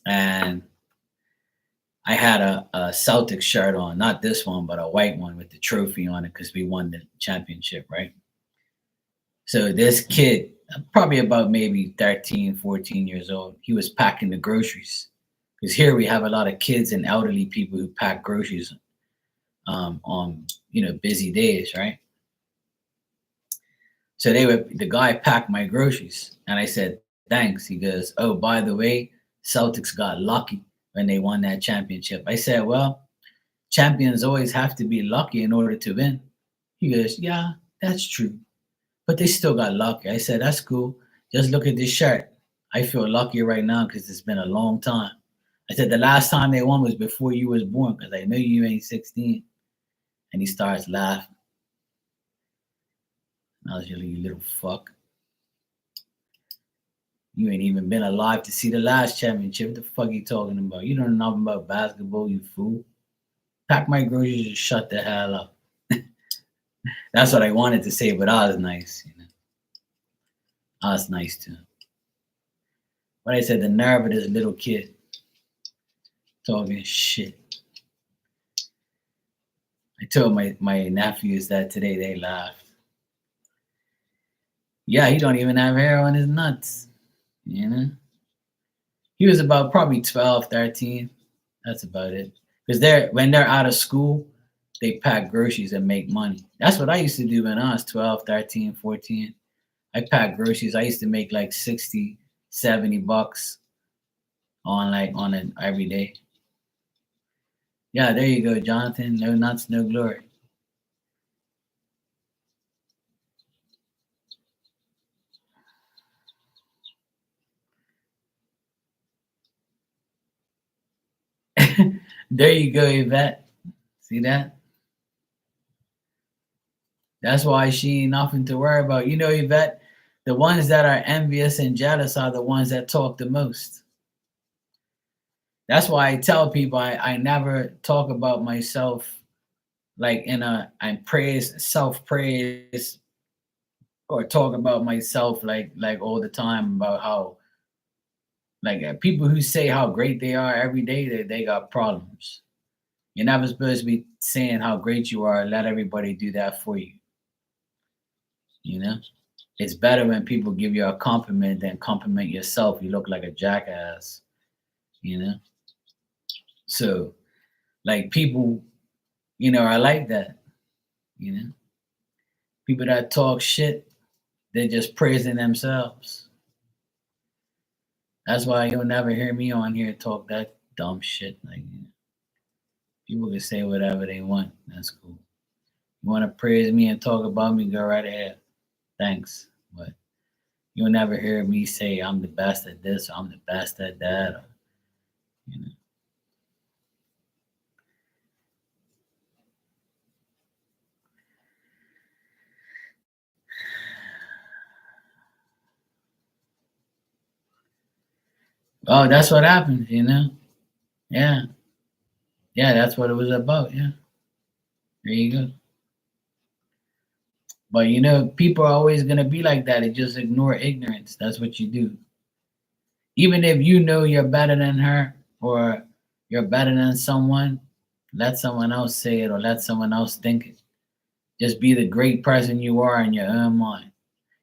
A: and I had a Celtic shirt on, not this one, but a white one with the trophy on it because we won the championship, right? So this kid, probably about maybe 13, 14 years old, he was packing the groceries. Because here we have a lot of kids and elderly people who pack groceries on busy days, right? So the guy packed my groceries, and I said thanks. He goes, "Oh, by the way, Celtics got lucky when they won that championship. I said, well, champions always have to be lucky in order to win. He goes, yeah, that's true. But they still got lucky. I said, that's cool. Just look at this shirt. I feel lucky right now because it's been a long time. I said, the last time they won was before you was born because I know you ain't 16. And he starts laughing. And I was like, you little fuck. You ain't even been alive to see the last championship. What the fuck you talking about? You don't know nothing about basketball, you fool. Pack my groceries and shut the hell up. That's what I wanted to say, but I was nice. You know, I was nice to him. But I said the nerve of this little kid talking shit. I told my nephews that today. They laughed. Yeah, he don't even have hair on his nuts. You know, he was about probably 12, 13. That's about it. Because when they're out of school, they pack groceries and make money. That's what I used to do when I was 12, 13, 14. I packed groceries. I used to make like 60, 70 bucks on an every day. Yeah, there you go, Jonathan. No nuts, no glory. There you go, Yvette. See that? That's why she ain't nothing to worry about. You know, Yvette, the ones that are envious and jealous are the ones that talk the most. That's why I tell people I never talk about myself like I praise self praise or talk about myself like all the time about how people who say how great they are every day they got problems. You're never supposed to be saying how great you are. Let everybody do that for you. You know, it's better when people give you a compliment than compliment yourself. You look like a jackass. You know, so like people, are like that. You know, people that talk shit, they're just praising themselves. That's why you'll never hear me on here talk that dumb shit. Like people can say whatever they want. That's cool. You want to praise me and talk about me, go right ahead. Thanks. But you'll never hear me say I'm the best at this, or I'm the best at that. Or, you know. Oh, that's what happens, Yeah. Yeah, that's what it was about. Yeah. There you go. But people are always gonna be like that. They just ignore ignorance. That's what you do. Even if you know you're better than her or you're better than someone, let someone else say it or let someone else think it. Just be the great person you are in your own mind.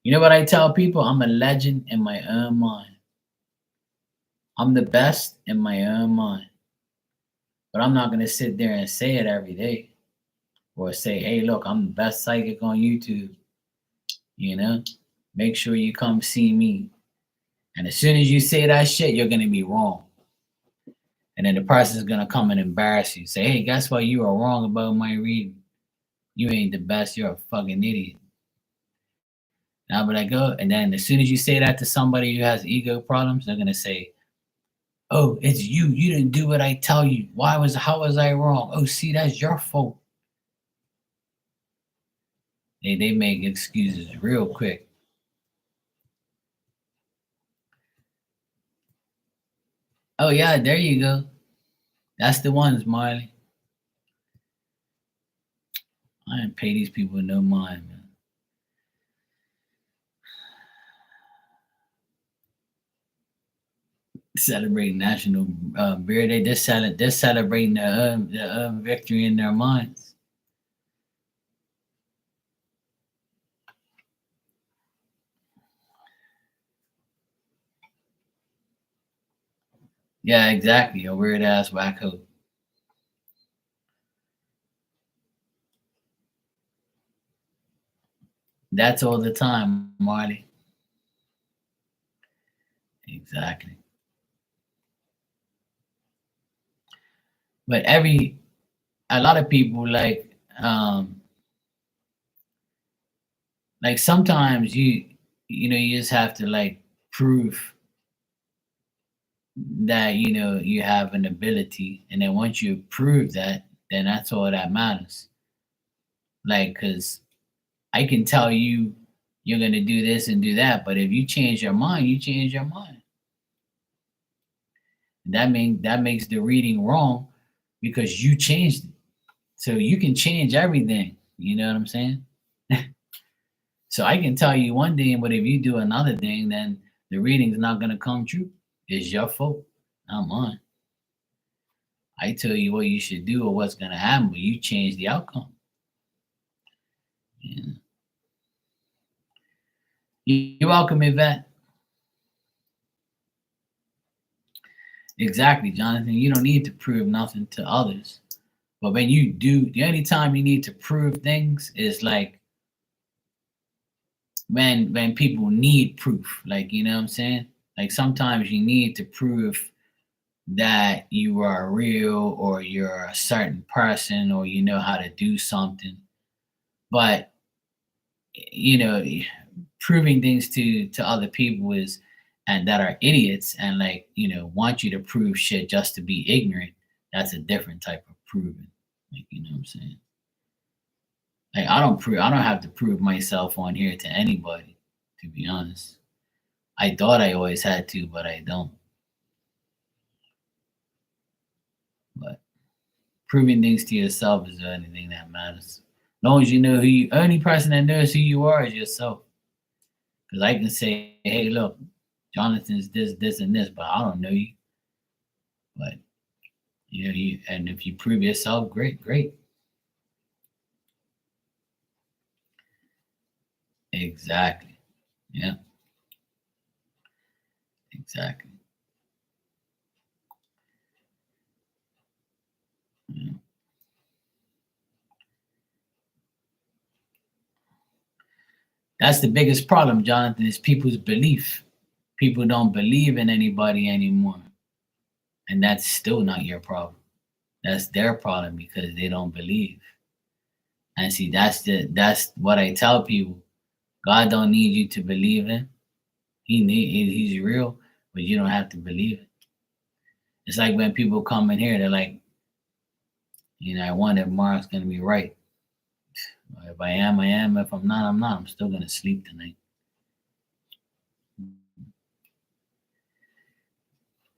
A: You know what I tell people? I'm a legend in my own mind. I'm the best in my own mind. But I'm not going to sit there and say it every day or say, hey, look, I'm the best psychic on YouTube. You know, make sure you come see me. And as soon as you say that shit, you're going to be wrong. And then the person's going to come and embarrass you. Say, hey, guess what? You are wrong about my reading. You ain't the best. You're a fucking idiot. And I'll be like, oh. And then as soon as you say that to somebody who has ego problems, they're going to say, oh, it's you. You didn't do what I tell you. How was I wrong? Oh, see, that's your fault. They make excuses real quick. Oh yeah, there you go. That's the ones, Marley. I didn't pay these people no mind, man. Celebrating National Beer Day. They're celebrating the victory in their minds. Yeah, exactly. A weird ass wacko. That's all the time, Marley. Exactly. But a lot of people like sometimes you just have to like prove that you have an ability, and then once you prove that, then that's all that matters. Like, because I can tell you you're going to do this and do that, but if you change your mind, you change your mind. That makes the reading wrong because you changed it. So you can change everything. You know what I'm saying? So I can tell you one thing, but if you do another thing, then the reading's not going to come true. It's your fault, not mine. I tell you what you should do or what's going to happen, but you change the outcome. Yeah. You're welcome, Yvette. Exactly, Jonathan. You don't need to prove nothing to others. But when you do, the only time you need to prove things is like when people need proof. Like, you know what I'm saying? Like sometimes you need to prove that you are real or you're a certain person or you know how to do something. But you know, proving things to other people is and that are idiots and like want you to prove shit just to be ignorant. That's a different type of proving. Like, you know what I'm saying? Like I don't have to prove myself on here to anybody, to be honest. I thought I always had to, but I don't. But proving things to yourself is the only thing that matters. As long as you know who you only person that knows who you are is yourself. Because I can say, hey, look, Jonathan's this, and this, but I don't know you. But and if you prove yourself, great, great. Exactly. Yeah, exactly. Yeah. That's the biggest problem, Jonathan, is people's belief. People don't believe in anybody anymore. And that's still not your problem. That's their problem because they don't believe. And see, that's what I tell people. God don't need you to believe in. He's real, but you don't have to believe it. It's like when people come in here, they're like, I wonder if Mark's gonna be right. If I am, I am. If I'm not, I'm not. I'm still gonna sleep tonight.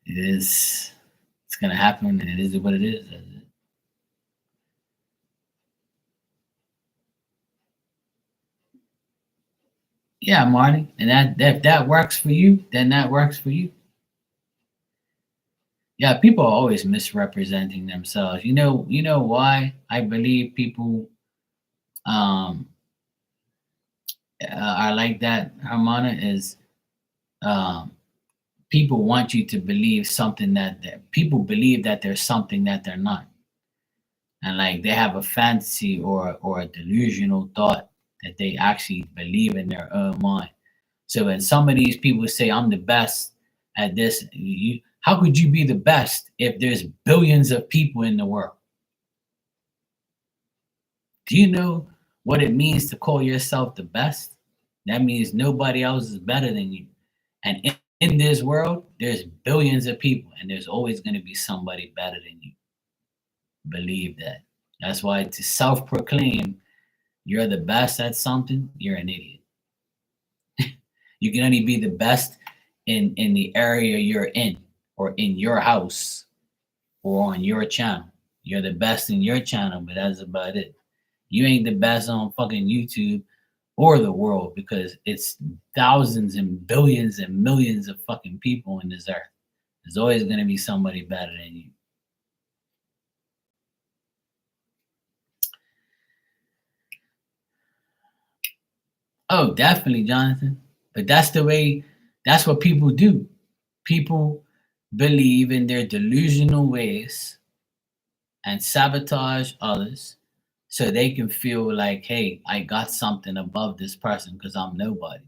A: It is. It's gonna happen, and it is what it is. Yeah, Marty, and that if that works for you, then that works for you. Yeah, people are always misrepresenting themselves. You know why I believe people um, are like that, Harmona, is um, people want you to believe something that people believe that there's something that they're not, and like they have a fantasy or a delusional thought that they actually believe in their own mind. So when some of these people say I'm the best at this, how could you be the best if there's billions of people in the world? Do you know what it means to call yourself the best? That means nobody else is better than you. And in this world, there's billions of people, and there's always going to be somebody better than you. Believe that. That's why to self proclaim you're the best at something, you're an idiot. You can only be the best in the area you're in, or in your house, or on your channel. You're the best in your channel, but that's about it. You ain't the best on fucking YouTube or the world because it's thousands and billions and millions of fucking people in this earth. There's always going to be somebody better than you. Oh, definitely, Jonathan. But that's the way, that's what people do. People believe in their delusional ways and sabotage others so they can feel like, hey, I got something above this person because I'm nobody.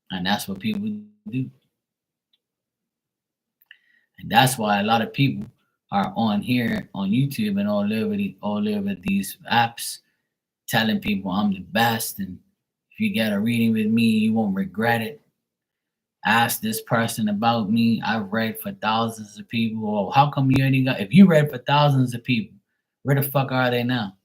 A: And that's what people do. And that's why a lot of people are on here on YouTube and all over these apps telling people I'm the best, and if you get a reading with me, you won't regret it. Ask this person about me. I've read for thousands of people. Well, how come you only got, if you read for thousands of people, where the fuck are they now?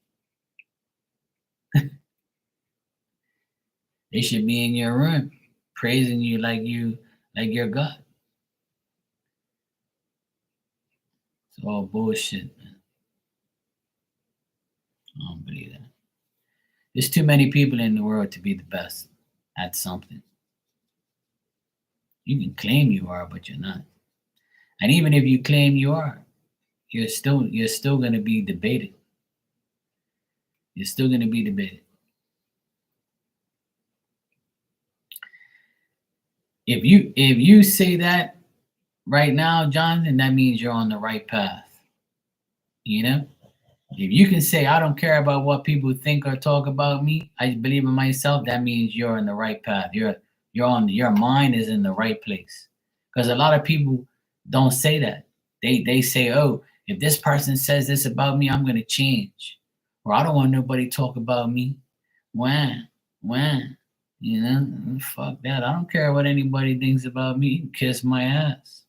A: They should be in your room praising you like you're God. It's all bullshit, man. I don't believe that. There's too many people in the world to be the best at something. You can claim you are, but you're not. And even if you claim you are, you're still gonna be debated. You're still gonna be debated. If you say that right now, Jonathan, that means you're on the right path. You know? If you can say I don't care about what people think or talk about me, I believe in myself, that means you're in the right path. Your mind is in the right place. Because a lot of people don't say that. They say, oh, if this person says this about me, I'm gonna change. Or I don't want nobody talk about me. When? When? You know, fuck that. I don't care what anybody thinks about me. Kiss my ass.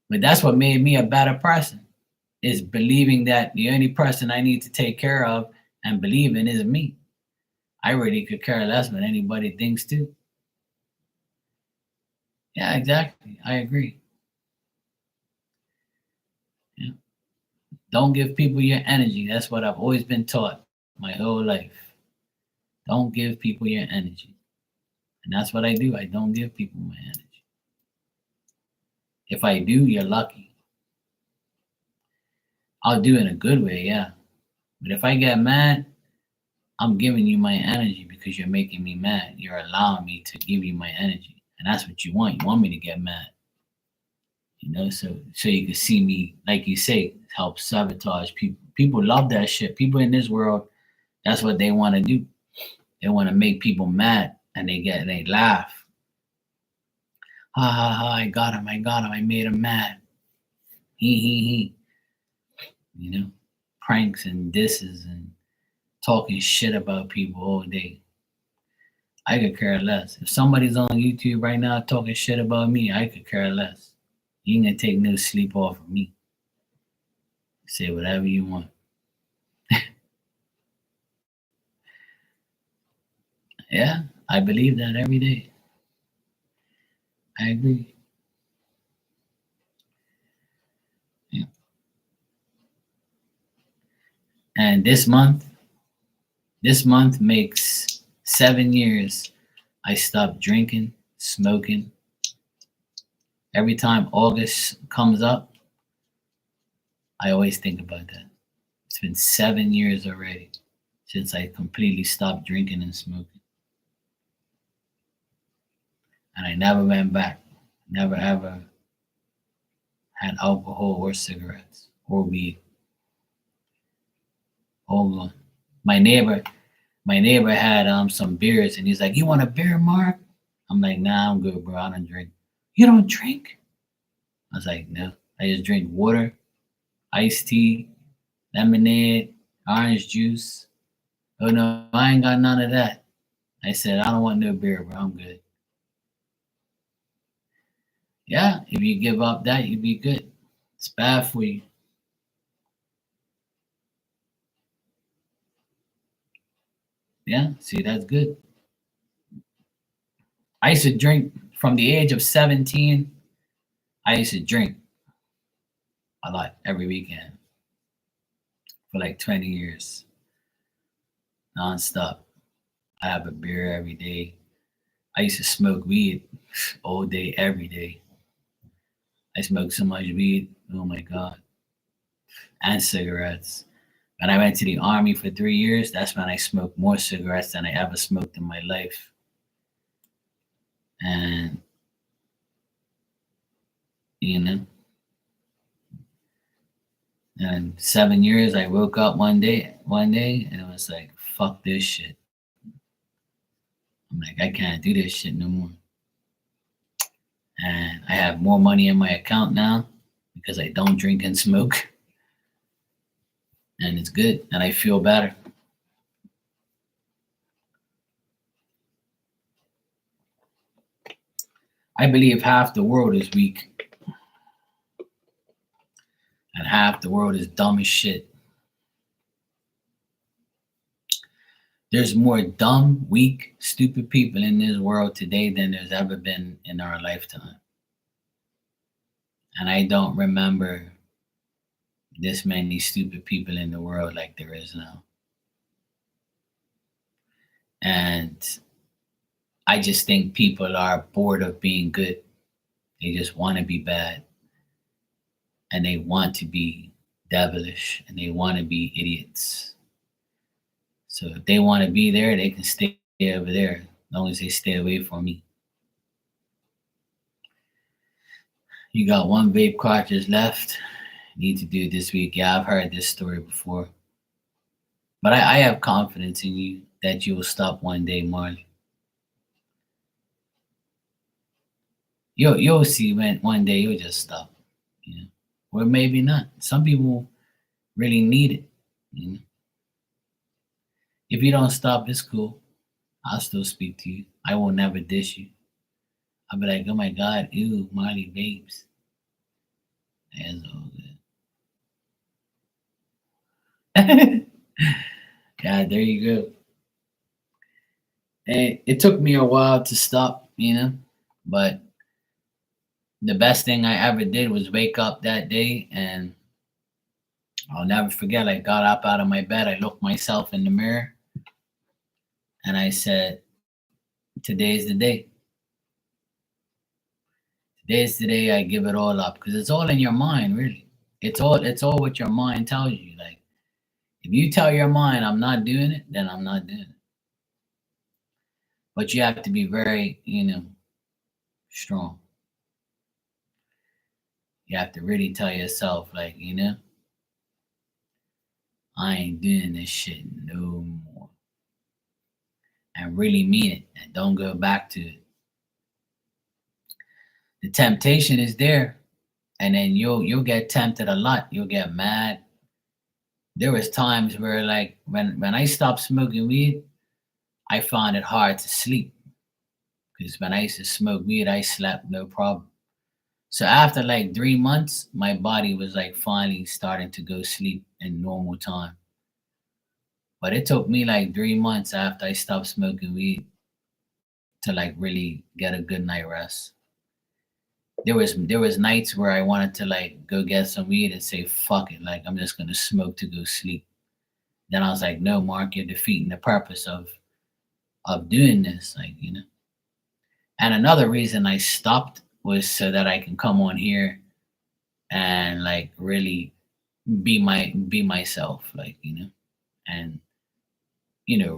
A: But that's what made me a better person, is believing that the only person I need to take care of and believe in is me. I really could care less what anybody thinks too. Yeah, exactly. I agree. Yeah. Don't give people your energy. That's what I've always been taught my whole life. Don't give people your energy. And that's what I do. I don't give people my energy. If I do, you're lucky. I'll do it in a good way, yeah. But if I get mad, I'm giving you my energy because you're making me mad. You're allowing me to give you my energy. And that's what you want. You want me to get mad. You know, so you can see me, like you say, help sabotage people. People love that shit. People in this world, that's what they want to do. They want to make people mad, and they laugh. Ha ha ha! I got him, I made him mad. He. You know, pranks and disses and talking shit about people all day. I could care less. If somebody's on YouTube right now talking shit about me, I could care less. You ain't gonna take no sleep off of me. Say whatever you want. Yeah, I believe that every day. I agree. Yeah. And this month makes 7 years I stopped drinking, smoking. Every time August comes up, I always think about that. It's been 7 years already since I completely stopped drinking and smoking. And I never went back. Never ever had alcohol or cigarettes or weed. All gone. My neighbor, my neighbor had some beers, and he's like, "You want a beer, Mark?" I'm like, "Nah, I'm good, bro. I don't drink." You don't drink? I was like, "No. I just drink water, iced tea, lemonade, orange juice." Oh no, I ain't got none of that. I said, "I don't want no beer, bro. I'm good." Yeah, if you give up that, you'd be good. It's bad for you. Yeah, see, that's good. I used to drink from the age of 17. I used to drink a lot every weekend for like 20 years, nonstop. I have a beer every day. I used to smoke weed all day, every day. I smoked so much weed, oh my God, and cigarettes. When I went to the army for 3 years, that's when I smoked more cigarettes than I ever smoked in my life. And, you know, and 7 years, I woke up one day, and it was like, fuck this shit. I'm like, I can't do this shit no more. and I have more money in my account now because I don't drink and smoke, and it's good, and I feel better. I believe half the world is weak and half the world is dumb as shit. There's more dumb, weak, stupid people in this world today than there's ever been in our lifetime. And I don't remember this many stupid people in the world like there is now. And I just think people are bored of being good. They just want to be bad. And they want to be devilish. And they want to be idiots. So if they want to be there, they can stay over there as long as they stay away from me. You got one vape cartridge left. Need to do it this week. Yeah, I've heard this story before. But I have confidence in you that you will stop one day, Marley. You'll see when one day you'll just stop. You know, or maybe not. Some people really need it. You know? If you don't stop, it's cool. I'll still speak to you. I will never dish you. I'll be like, oh my God, ew, Marley babes. That's all good. God, there you go. And it took me a while to stop, but the best thing I ever did was wake up that day, and I'll never forget. I got up out of my bed, I looked myself in the mirror, and I said, today's the day. Today's the day I give it all up, because it's all in your mind, really. It's all what your mind tells you. Like, if you tell your mind I'm not doing it, then I'm not doing it. But you have to be very, strong. You have to really tell yourself, like, I ain't doing this shit no more. And really mean it, and don't go back to it. The temptation is there, and then you'll get tempted a lot. You'll get mad. There was times where, like, when I stopped smoking weed, I found it hard to sleep, because when I used to smoke weed, I slept no problem. So after like 3 months, my body was like finally starting to go sleep in normal time. But it took me like 3 months after I stopped smoking weed to like really get a good night rest. There was nights where I wanted to like go get some weed and say fuck it, like I'm just gonna smoke to go sleep. Then I was like, no, Mark, you're defeating the purpose of doing this, like. And another reason I stopped was so that I can come on here and like really be myself, like, and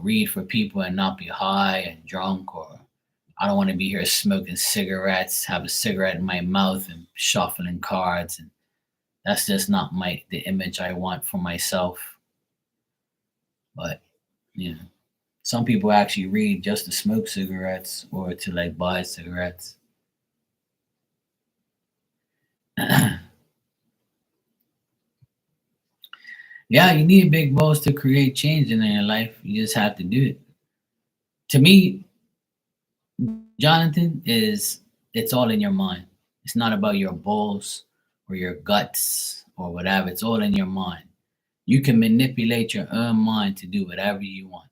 A: read for people and not be high and drunk, or I don't want to be here smoking cigarettes, have a cigarette in my mouth and shuffling cards, and that's just not the image I want for myself. But some people actually read just to smoke cigarettes or to like buy cigarettes. Yeah, you need big balls to create change in your life. You just have to do it. To me, Jonathan, it's all in your mind. It's not about your balls or your guts or whatever. It's all in your mind. You can manipulate your own mind to do whatever you want.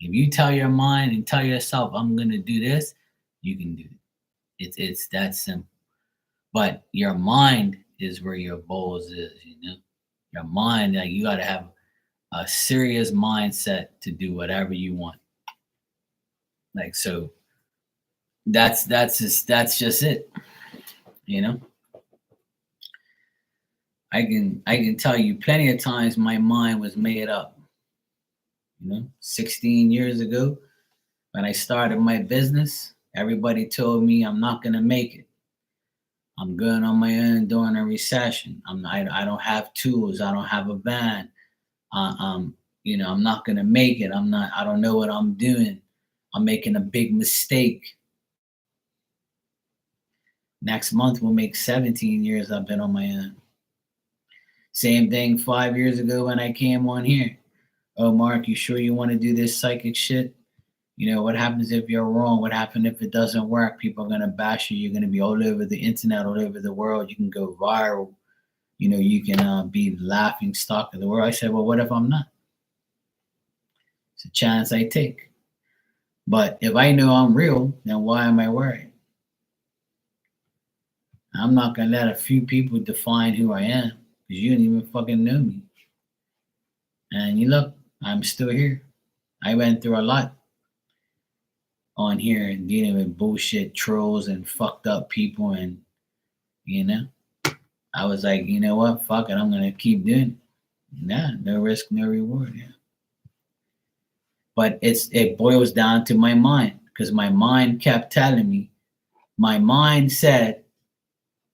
A: If you tell your mind and tell yourself, I'm gonna do this, you can do it. It's that simple. But your mind is where your balls is. Your mind, like, you gotta have a serious mindset to do whatever you want. Like, so that's just it. You know, I can tell you plenty of times my mind was made up. 16 years ago when I started my business, everybody told me I'm not gonna make it. I'm going on my own during a recession. I don't have tools. I don't have a van. I'm not gonna make it. I don't know what I'm doing. I'm making a big mistake. Next month will make 17 years I've been on my own. Same thing 5 years ago when I came on here. Oh, Mark, you sure you want to do this psychic shit? You know, what happens if you're wrong? What happens if it doesn't work? People are going to bash you. You're going to be all over the internet, all over the world. You can go viral. You know, you can be the laughing stock of the world. I said, well, what if I'm not? It's a chance I take. But if I know I'm real, then why am I worried? I'm not going to let a few people define who I am, because you don't even fucking know me. And you look, I'm still here. I went through a lot on here and dealing with bullshit trolls and fucked up people, and you know, I was like, you know what, fuck it, I'm gonna keep doing it. Nah, no risk, no reward. Yeah. But it boils down to my mind, because my mind kept telling me, my mind said,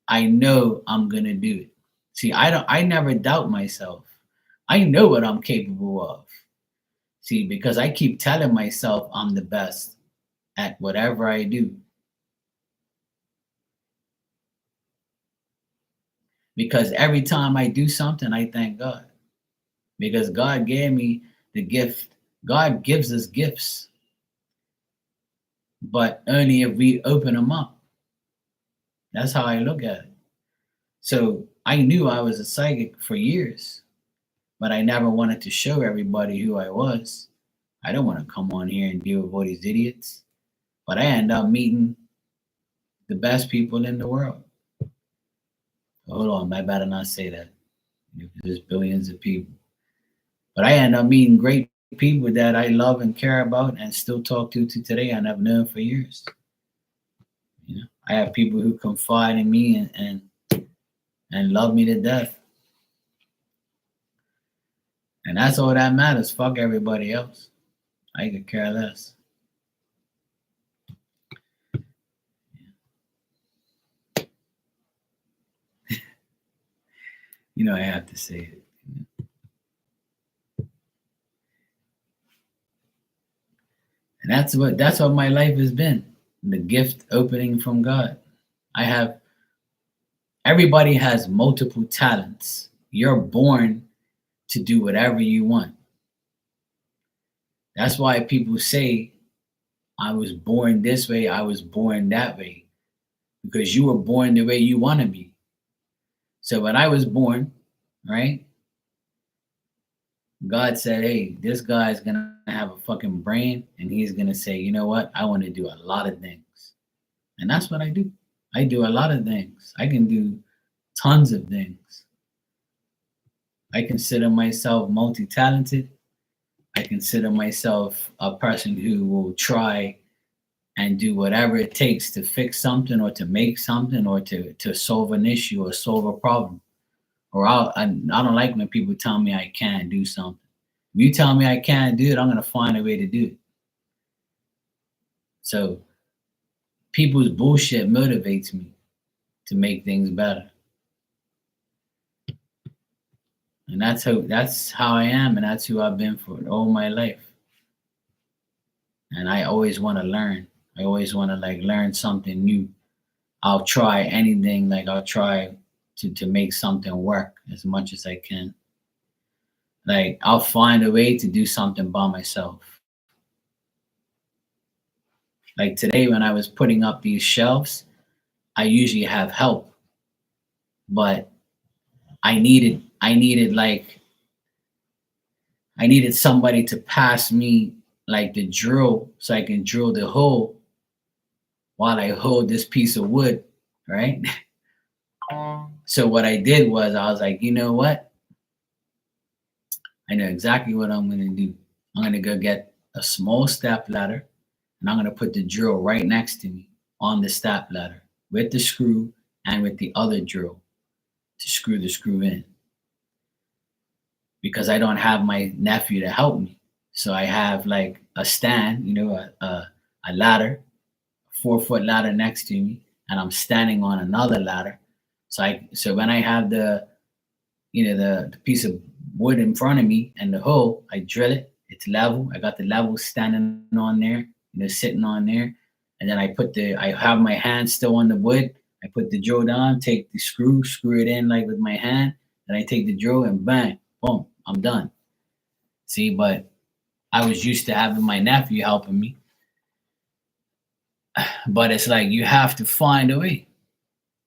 A: I know I'm gonna do it. See, I never doubt myself. I know what I'm capable of. See, because I keep telling myself I'm the best at whatever I do. Because every time I do something, I thank God. Because God gave me the gift. God gives us gifts, but only if we open them up. That's how I look at it. So I knew I was a psychic for years, but I never wanted to show everybody who I was. I don't want to come on here and deal with all these idiots. But I end up meeting the best people in the world. Hold on, I better not say that. There's billions of people. But I end up meeting great people that I love and care about and still talk to today, and I've known for years. You know, I have people who confide in me and love me to death. And that's all that matters. Fuck everybody else. I could care less. You know, I have to say it. And that's what my life has been. The gift opening from God. Everybody has multiple talents. You're born to do whatever you want. That's why people say, I was born this way, I was born that way. Because you were born the way you want to be. So when I was born, right? God said, hey, this guy's going to have a fucking brain, and he's going to say, you know what? I want to do a lot of things. And that's what I do. I do a lot of things. I can do tons of things. I consider myself multi-talented. I consider myself a person who will try and do whatever it takes to fix something or to make something or to solve an issue or solve a problem. Or I don't like when people tell me I can't do something. If you tell me I can't do it, I'm going to find a way to do it. So people's bullshit motivates me to make things better. And that's how I am, and that's who I've been for all my life. And I always want to learn. I always want to learn something new. I'll try anything. I'll try to make something work as much as I can. I'll find a way to do something by myself. Like today when I was putting up these shelves, I usually have help, but I needed somebody to pass me the drill so I can drill the hole while I hold this piece of wood, right? So what I did was I was like, you know what? I know exactly what I'm going to do. I'm going to go get a small step ladder, and I'm going to put the drill right next to me on the step ladder with the screw and with the other drill to screw the screw in. Because I don't have my nephew to help me. So I have a stand, a ladder, a 4-foot ladder next to me, and I'm standing on another ladder. So when I have the piece of wood in front of me and the hole, I drill it. It's level. I got the level standing on there, sitting on there. And then I have my hand still on the wood. I put the drill down, take the screw it in like with my hand, and I take the drill and bang, boom, I'm done. See, but I was used to having my nephew helping me. But it's like you have to find a way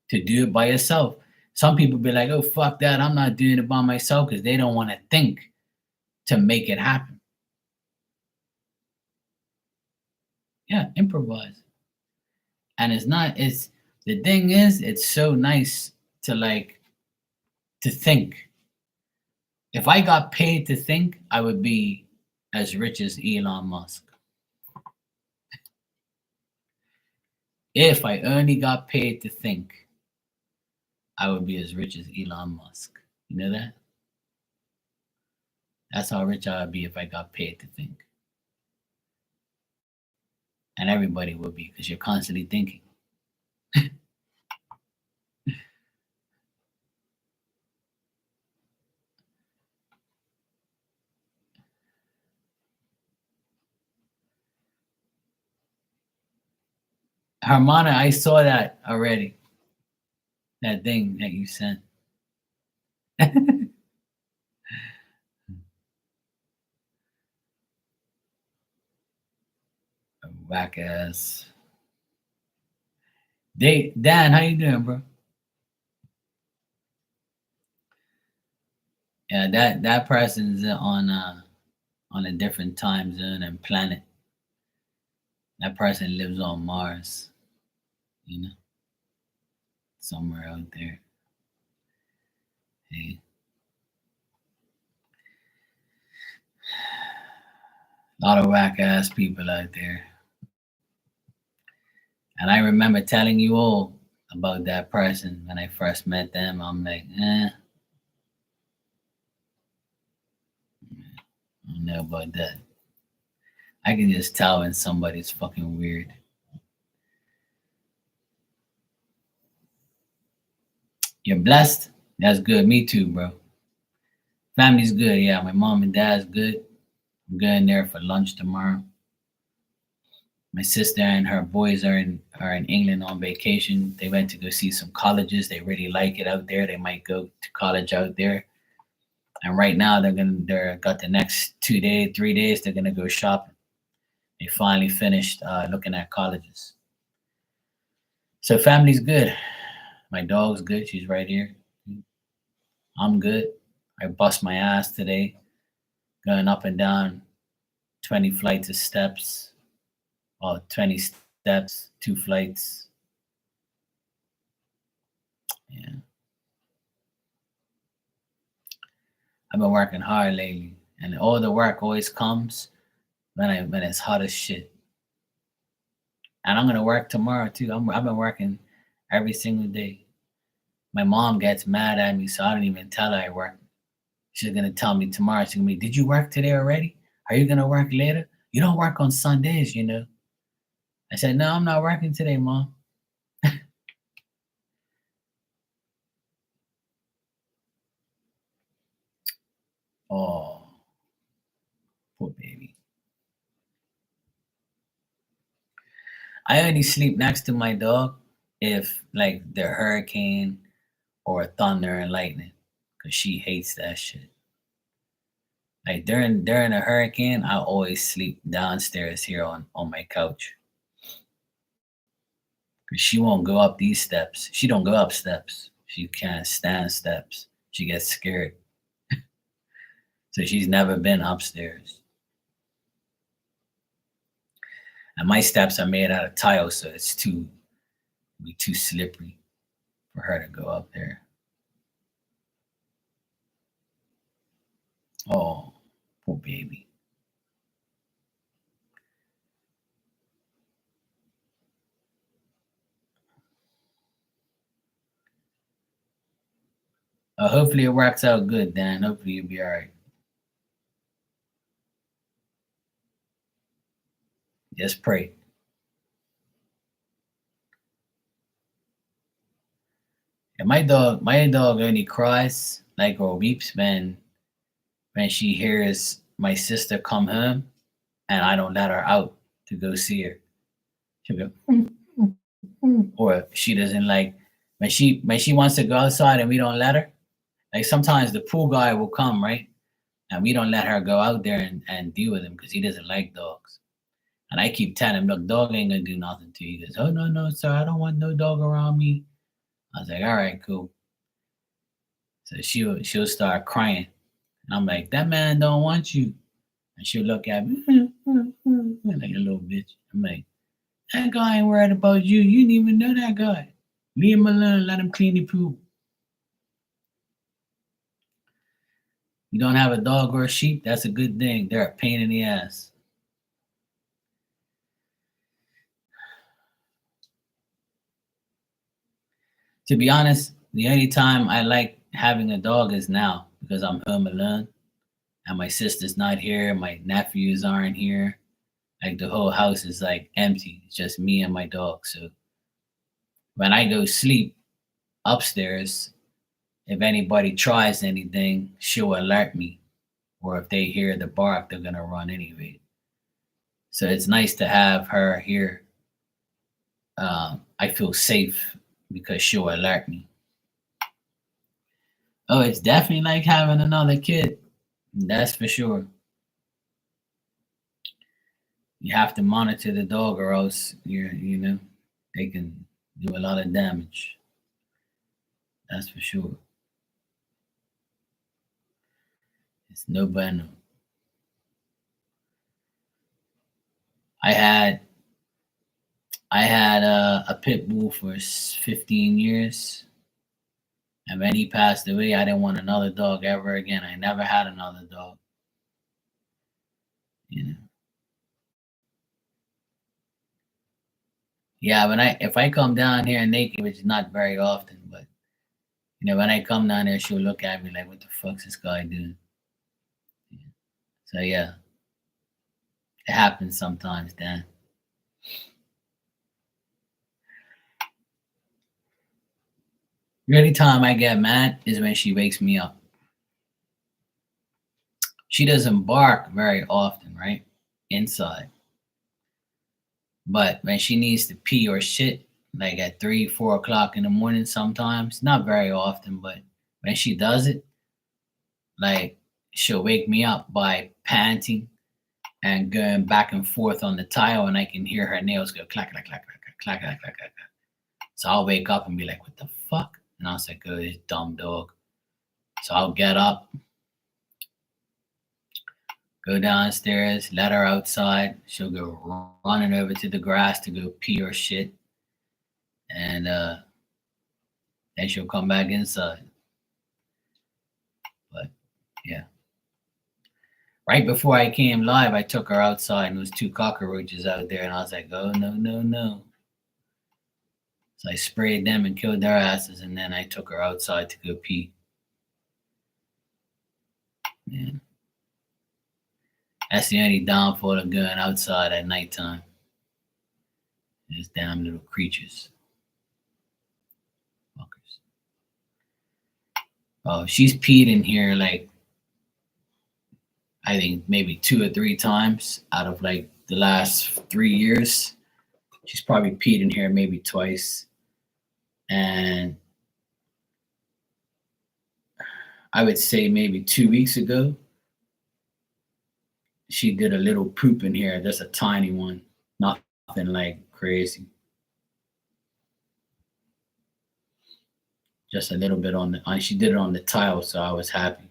A: to do it by yourself. Some people be like, oh, fuck that. I'm not doing it by myself because they don't want to think to make it happen. Yeah, improvise. And it's the thing is, it's so nice to think. If I got paid to think, I would be as rich as Elon Musk. If I only got paid to think, I would be as rich as Elon Musk. You know that? That's how rich I would be if I got paid to think. And everybody would be because you're constantly thinking. Hermana, I saw that already. That thing that you sent. Whack ass. Dan, how you doing, bro? Yeah, that person's on a different time zone and planet. That person lives on Mars, you know, somewhere out there. Hey. A lot of whack ass people out there. And I remember telling you all about that person when I first met them. I'm like, I don't know about that. I can just tell when somebody's fucking weird. You're blessed? That's good. Me too, bro. Family's good. Yeah, my mom and dad's good. I'm going there for lunch tomorrow. My sister and her boys are in England on vacation. They went to go see some colleges. They really like it out there. They might go to college out there. And right now they're got the next 2 days, 3 days, they're gonna go shopping. They finally finished looking at colleges. So family's good. My dog's good. She's right here. I'm good. I bust my ass today, going up and down 20 flights of steps. Well, 20 steps, 2 flights. Yeah. I've been working hard lately, and all the work always comes when it's hot as shit. And I'm gonna work tomorrow too. I've been working every single day. My mom gets mad at me, so I don't even tell her I work. She's gonna tell me tomorrow. She's gonna be, did you work today already? Are you gonna work later? You don't work on Sundays, you know. I said, no, I'm not working today, Mom. Oh, poor baby. I only sleep next to my dog if like the hurricane or thunder and lightning, because she hates that shit. Like during a hurricane, I always sleep downstairs here on my couch. Cause she won't go up these steps. She don't go up steps. She can't stand steps. She gets scared. So she's never been upstairs. And my steps are made out of tile, so it's too slippery for her to go up there. Oh, poor baby. Hopefully it works out good, Dan. Hopefully you'll be all right. Just pray. And my dog only cries like or weeps when she hears my sister come home and I don't let her out to go see her. She'll go, or she doesn't like when she wants to go outside and we don't let her, like sometimes the pool guy will come, right? And we don't let her go out there and deal with him because he doesn't like dogs. And I keep telling him, look, dog ain't gonna do nothing to you. He goes, oh no, no, sir, I don't want no dog around me. I was like, all right, cool. So she'll start crying. And I'm like, that man don't want you. And she'll look at me like a little bitch. I'm like, that guy ain't worried about you. You didn't even know that guy. Leave him alone. Let him clean the pool. You don't have a dog or a sheep, that's a good thing. They're a pain in the ass. To be honest, the only time I like having a dog is now because I'm home alone and my sister's not here, my nephews aren't here. Like the whole house is like empty. It's just me and my dog. So when I go sleep upstairs, if anybody tries anything, she'll alert me. Or if they hear the bark, they're gonna run anyway. So it's nice to have her here. I feel safe because she'll alert me. Oh, it's definitely like having another kid. That's for sure. You have to monitor the dog, or else they can do a lot of damage. That's for sure. It's no bueno. I had a pit bull for 15 years, and when he passed away, I didn't want another dog ever again. I never had another dog. You know. Yeah, if I come down here naked, which is not very often, but when I come down there, she'll look at me like, "What the fuck's this guy doing?" So yeah, it happens sometimes, Dan. The only time I get mad is when she wakes me up. She doesn't bark very often, right? Inside. But when she needs to pee or shit, like at 3, 4 o'clock in the morning sometimes, not very often, but when she does it, like she'll wake me up by panting and going back and forth on the tile, and I can hear her nails go clack, clack, clack, clack, clack, clack, clack, clack. So I'll wake up and be like, what the fuck? And I was like, oh, this dumb dog. So I'll get up, go downstairs, let her outside. She'll go running over to the grass to go pee or shit. And then she'll come back inside. But yeah. Right before I came live, I took her outside and there was 2 cockroaches out there. And I was like, oh, no, no, no. So I sprayed them and killed their asses. And then I took her outside to go pee. Yeah. That's the only downfall of going outside at nighttime. These damn little creatures. Fuckers. Oh, she's peed in here like, I think maybe 2 or 3 times out of like the last 3 years. She's probably peed in here maybe twice. And I would say maybe 2 weeks ago, she did a little poop in here, just a tiny one, nothing like crazy. Just a little bit she did it on the tile, so I was happy.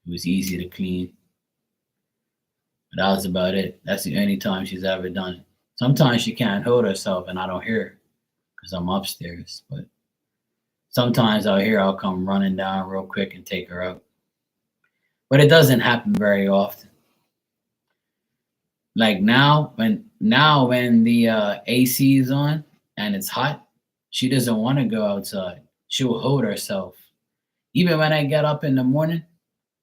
A: It was easy to clean. But that was about it. That's the only time she's ever done it. Sometimes she can't hold herself and I don't hear her because I'm upstairs. But sometimes I'll come running down real quick and take her out. But it doesn't happen very often. Like now when the AC is on and it's hot, she doesn't want to go outside. She'll hold herself. Even when I get up in the morning,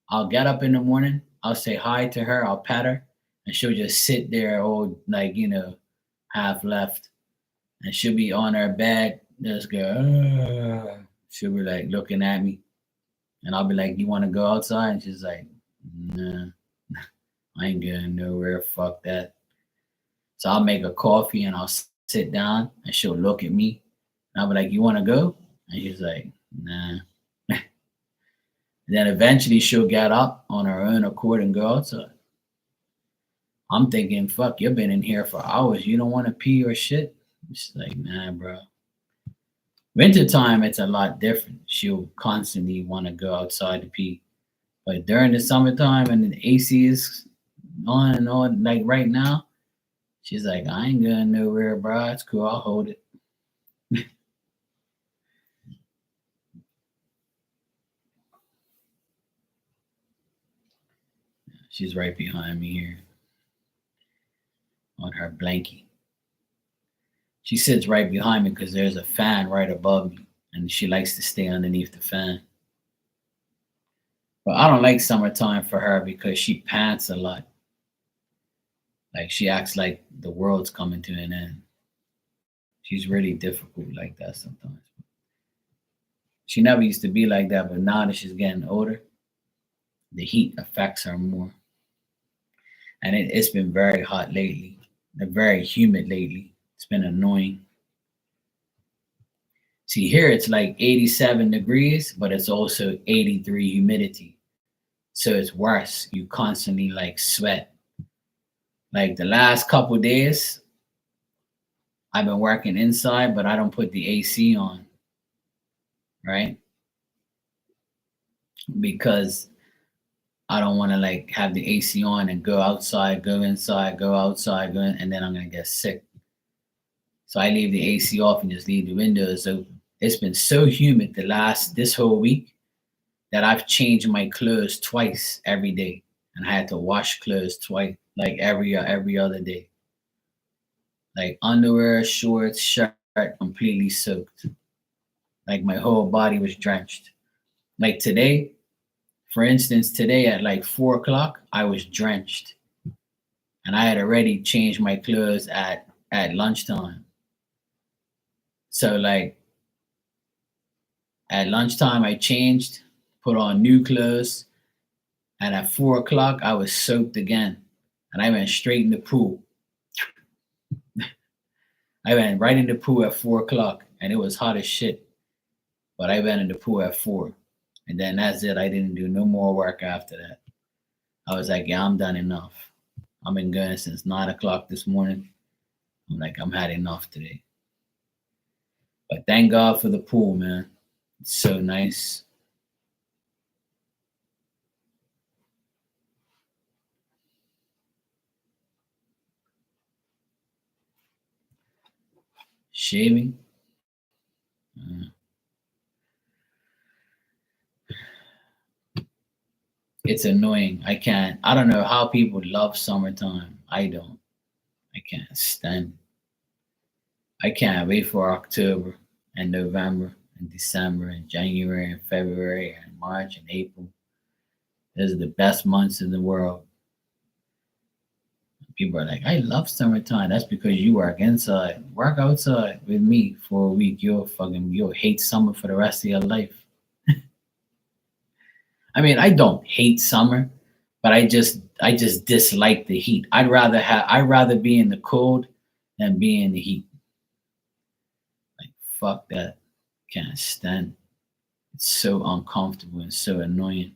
A: I'll get up in the morning, I'll say hi to her, I'll pat her, and she'll just sit there all like, half left. And she'll be on her bed, just go, "Ugh." She'll be like looking at me. And I'll be like, you want to go outside? And she's like, nah, I ain't going nowhere. Fuck that. So I'll make a coffee and I'll sit down and she'll look at me. And I'll be like, you want to go? And she's like, nah. Then eventually she'll get up on her own accord and go outside. I'm thinking, fuck, you've been in here for hours. You don't want to pee or shit? She's like, nah, bro. Wintertime, it's a lot different. She'll constantly want to go outside to pee. But during the summertime and the AC is on and on, like right now, she's like, I ain't going nowhere, bro. It's cool. I'll hold it. She's right behind me here on her blankie. She sits right behind me because there's a fan right above me, and she likes to stay underneath the fan. But I don't like summertime for her because she pants a lot. Like she acts like the world's coming to an end. She's really difficult like that sometimes. She never used to be like that, but now that she's getting older, the heat affects her more. And it's been very hot lately, very humid lately. It's been annoying. See, here it's like 87 degrees, but it's also 83 humidity. So it's worse. You constantly like sweat. Like the last couple days, I've been working inside, but I don't put the AC on, right? Because I don't want to like have the AC on and go outside, go inside, go outside, go in, and then I'm gonna get sick. So I leave the AC off and just leave the windows open. It's been so humid this whole week that I've changed my clothes twice every day, and I had to wash clothes twice, like every other day. Like underwear, shorts, shirt, completely soaked. Like my whole body was drenched. Like today, for instance, today at like 4 o'clock, I was drenched, and I had already changed my clothes at lunchtime. So like at lunchtime, I changed, put on new clothes, and at 4 o'clock, I was soaked again, and I went straight in the pool. I went right in the pool at 4 o'clock, and it was hot as shit. But I went in the pool at 4, and then that's it. I didn't do no more work after that. I was like, yeah, I'm done enough. I've been going since 9 o'clock this morning. I'm like, I'm had enough today. But thank God for the pool, man. It's so nice. Shaving. uh, it's annoying. I don't know how people love summertime. I don't. I can't stand. I can't wait for October and November and December and January and February and March and April. Those are the best months in the world. People are like, I love summertime. That's because you work inside. Work outside with me for a week. You'll hate summer for the rest of your life. I mean, I don't hate summer, but I just dislike the heat. I'd rather be in the cold than be in the heat. Like fuck that. Can't stand. It's so uncomfortable and so annoying.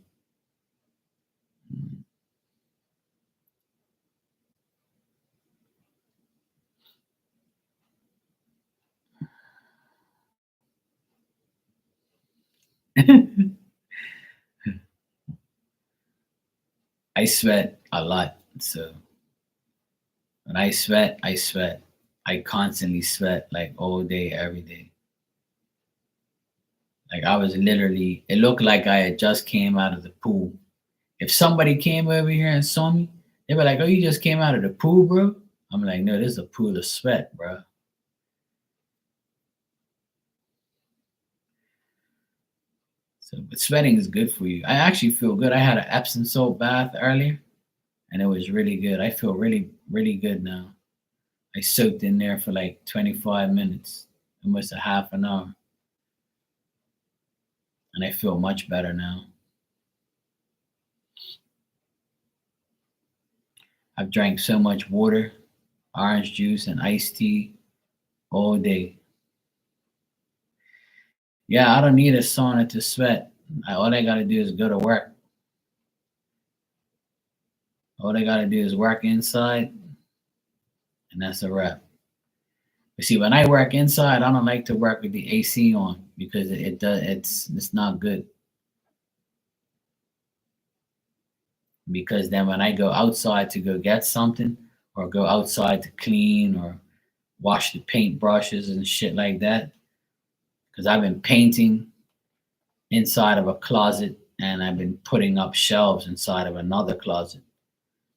A: I sweat a lot. So when I sweat, I sweat. I constantly sweat like all day, every day. Like I was literally, it looked like I had just came out of the pool. If somebody came over here and saw me, they were like, "Oh, you just came out of the pool, bro." I'm like, "No, this is a pool of sweat, bro." So, but sweating is good for you. I actually feel good. I had an Epsom salt bath earlier, and it was really good. I feel really, really good now. I soaked in there for like 25 minutes, almost a half an hour, and I feel much better now. I've drank so much water, orange juice, and iced tea all day. Yeah, I don't need a sauna to sweat. All I gotta do is go to work. All I gotta do is work inside, and that's a wrap. But see, when I work inside, I don't like to work with the AC on because it does it's not good. Because then when I go outside to go get something or go outside to clean or wash the paint brushes and shit like that, because I've been painting inside of a closet and I've been putting up shelves inside of another closet.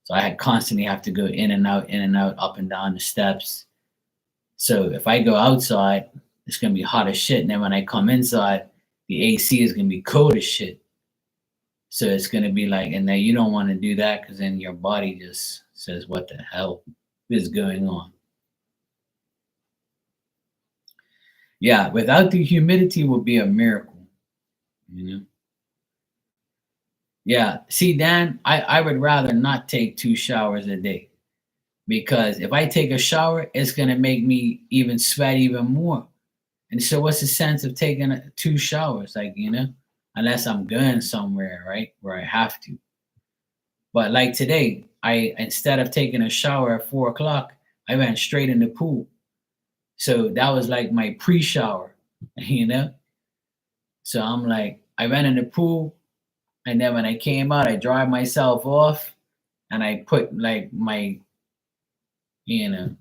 A: So I had constantly have to go in and out, up and down the steps. So if I go outside, it's gonna be hot as shit. And then when I come inside, the AC is gonna be cold as shit. So it's gonna be like, and then you don't want to do that because then your body just says, "What the hell is going on?" Yeah, without the humidity would be a miracle, you know. Yeah, see, Dan, I would rather not take 2 showers a day because if I take a shower, it's gonna make me even sweat even more. And so, what's the sense of taking 2 showers? Like, unless I'm going somewhere, right, where I have to. But like today, I instead of taking a shower at 4 o'clock, I went straight in the pool. So that was like my pre-shower, you know. So I'm like, I went in the pool, and then when I came out, I dried myself off, and I put like my, you know,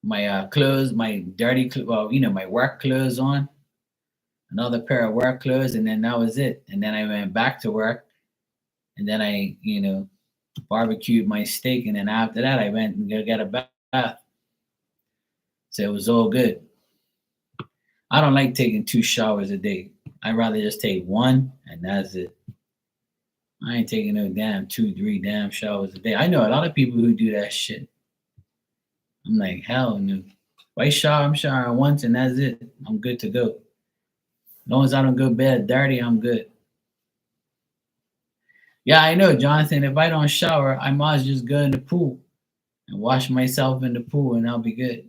A: my clothes, my dirty, well, my work clothes on, another pair of work clothes, and then that was it. And then I went back to work, and then I, barbecued my steak, and then after that, I went and go get a bath. So it was all good. I don't like taking 2 showers a day. I'd rather just take one, and that's it. I ain't taking no damn 2, 3 damn showers a day. I know a lot of people who do that shit. I'm like, hell no. If I shower, I'm showering once, and that's it. I'm good to go. As long as I don't go to bed dirty, I'm good. Yeah, I know, Jonathan. If I don't shower, I might as well just go in the pool and wash myself in the pool, and I'll be good.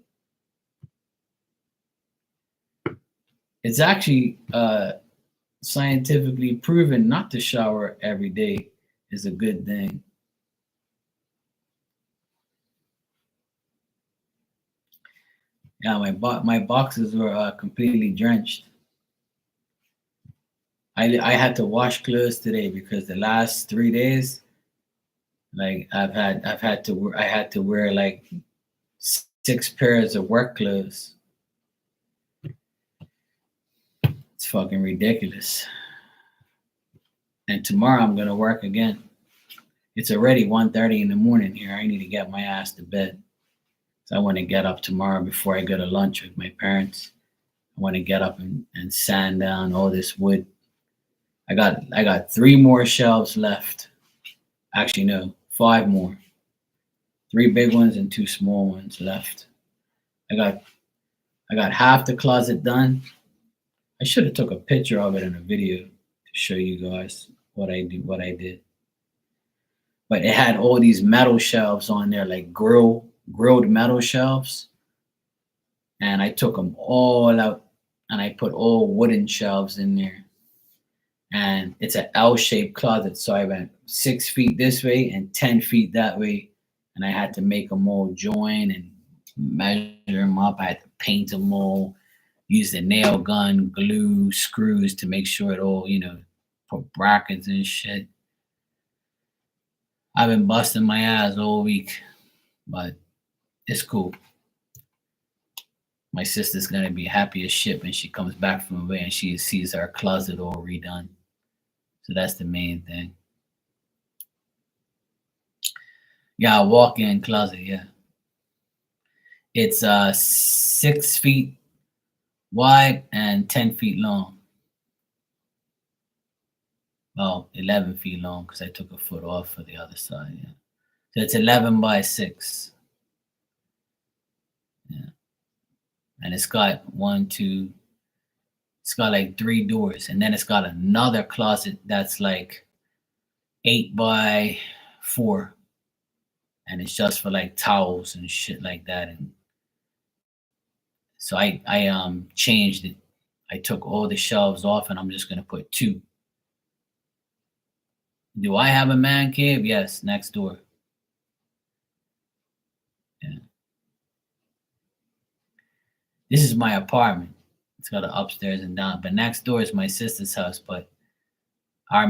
A: It's actually scientifically proven not to shower every day is a good thing. Yeah, my boxes were completely drenched. I had to wash clothes today because the last 3 days, like I had to wear like 6 pairs of work clothes. It's fucking ridiculous. And tomorrow I'm gonna work again. It's already 1:30 in the morning here. I need to get my ass to bed. So I want to get up tomorrow before I go to lunch with my parents. I want to get up and sand down all this wood. I got 3 more shelves left. Actually, no, 5 more. 3 big ones and 2 small ones left. I got I got half the closet done. I should have took a picture of it in a video to show you guys what I did. But it had all these metal shelves on there, like grilled metal shelves, and I took them all out and I put all wooden shelves in there. And it's an L-shaped closet, so I went 6 feet this way and 10 feet that way, and I had to make them all join and measure them up. I had to paint them all, use the nail gun, glue, screws to make sure it all, put brackets and shit. I've been busting my ass all week, but it's cool. My sister's gonna be happy as shit when she comes back from away and she sees our closet all redone. So that's the main thing. Yeah, a walk-in closet. Yeah, it's 6 feet wide and 10 feet long. Well, 11 feet long because I took a foot off for the other side. Yeah, so it's 11 by 6. Yeah, and it's got one, two. It's got like 3 doors, and then it's got another closet that's like 8 by 4, and it's just for like towels and shit like that. And so I changed it. I took all the shelves off and I'm just going to put 2. Do I have a man cave? Yes, next door. Yeah. This is my apartment. It's got an upstairs and down, but next door is my sister's house. But my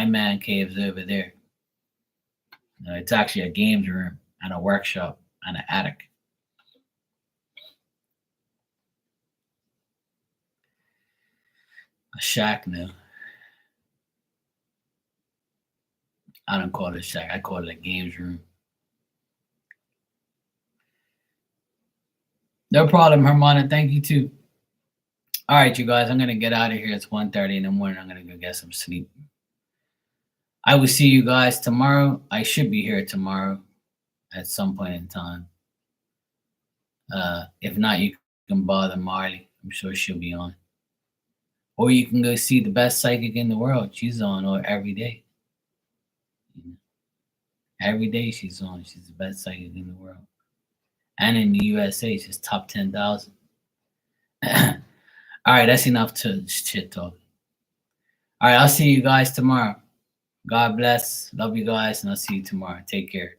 A: man cave's over there. It's actually a games room and a workshop and an attic. A shack now. I don't call it a shack. I call it a games room. No problem, Hermana. Thank you too. All right, you guys. I'm gonna get out of here. It's 1:30 in the morning. I'm gonna go get some sleep. I will see you guys tomorrow. I should be here tomorrow at some point in time. If not, you can bother Marley. I'm sure she'll be on. Or you can go see the best psychic in the world. She's on every day. Every day she's on. She's the best psychic in the world. And in the USA, she's top 10,000. All right, that's enough to shit talk. All right, I'll see you guys tomorrow. God bless. Love you guys, and I'll see you tomorrow. Take care.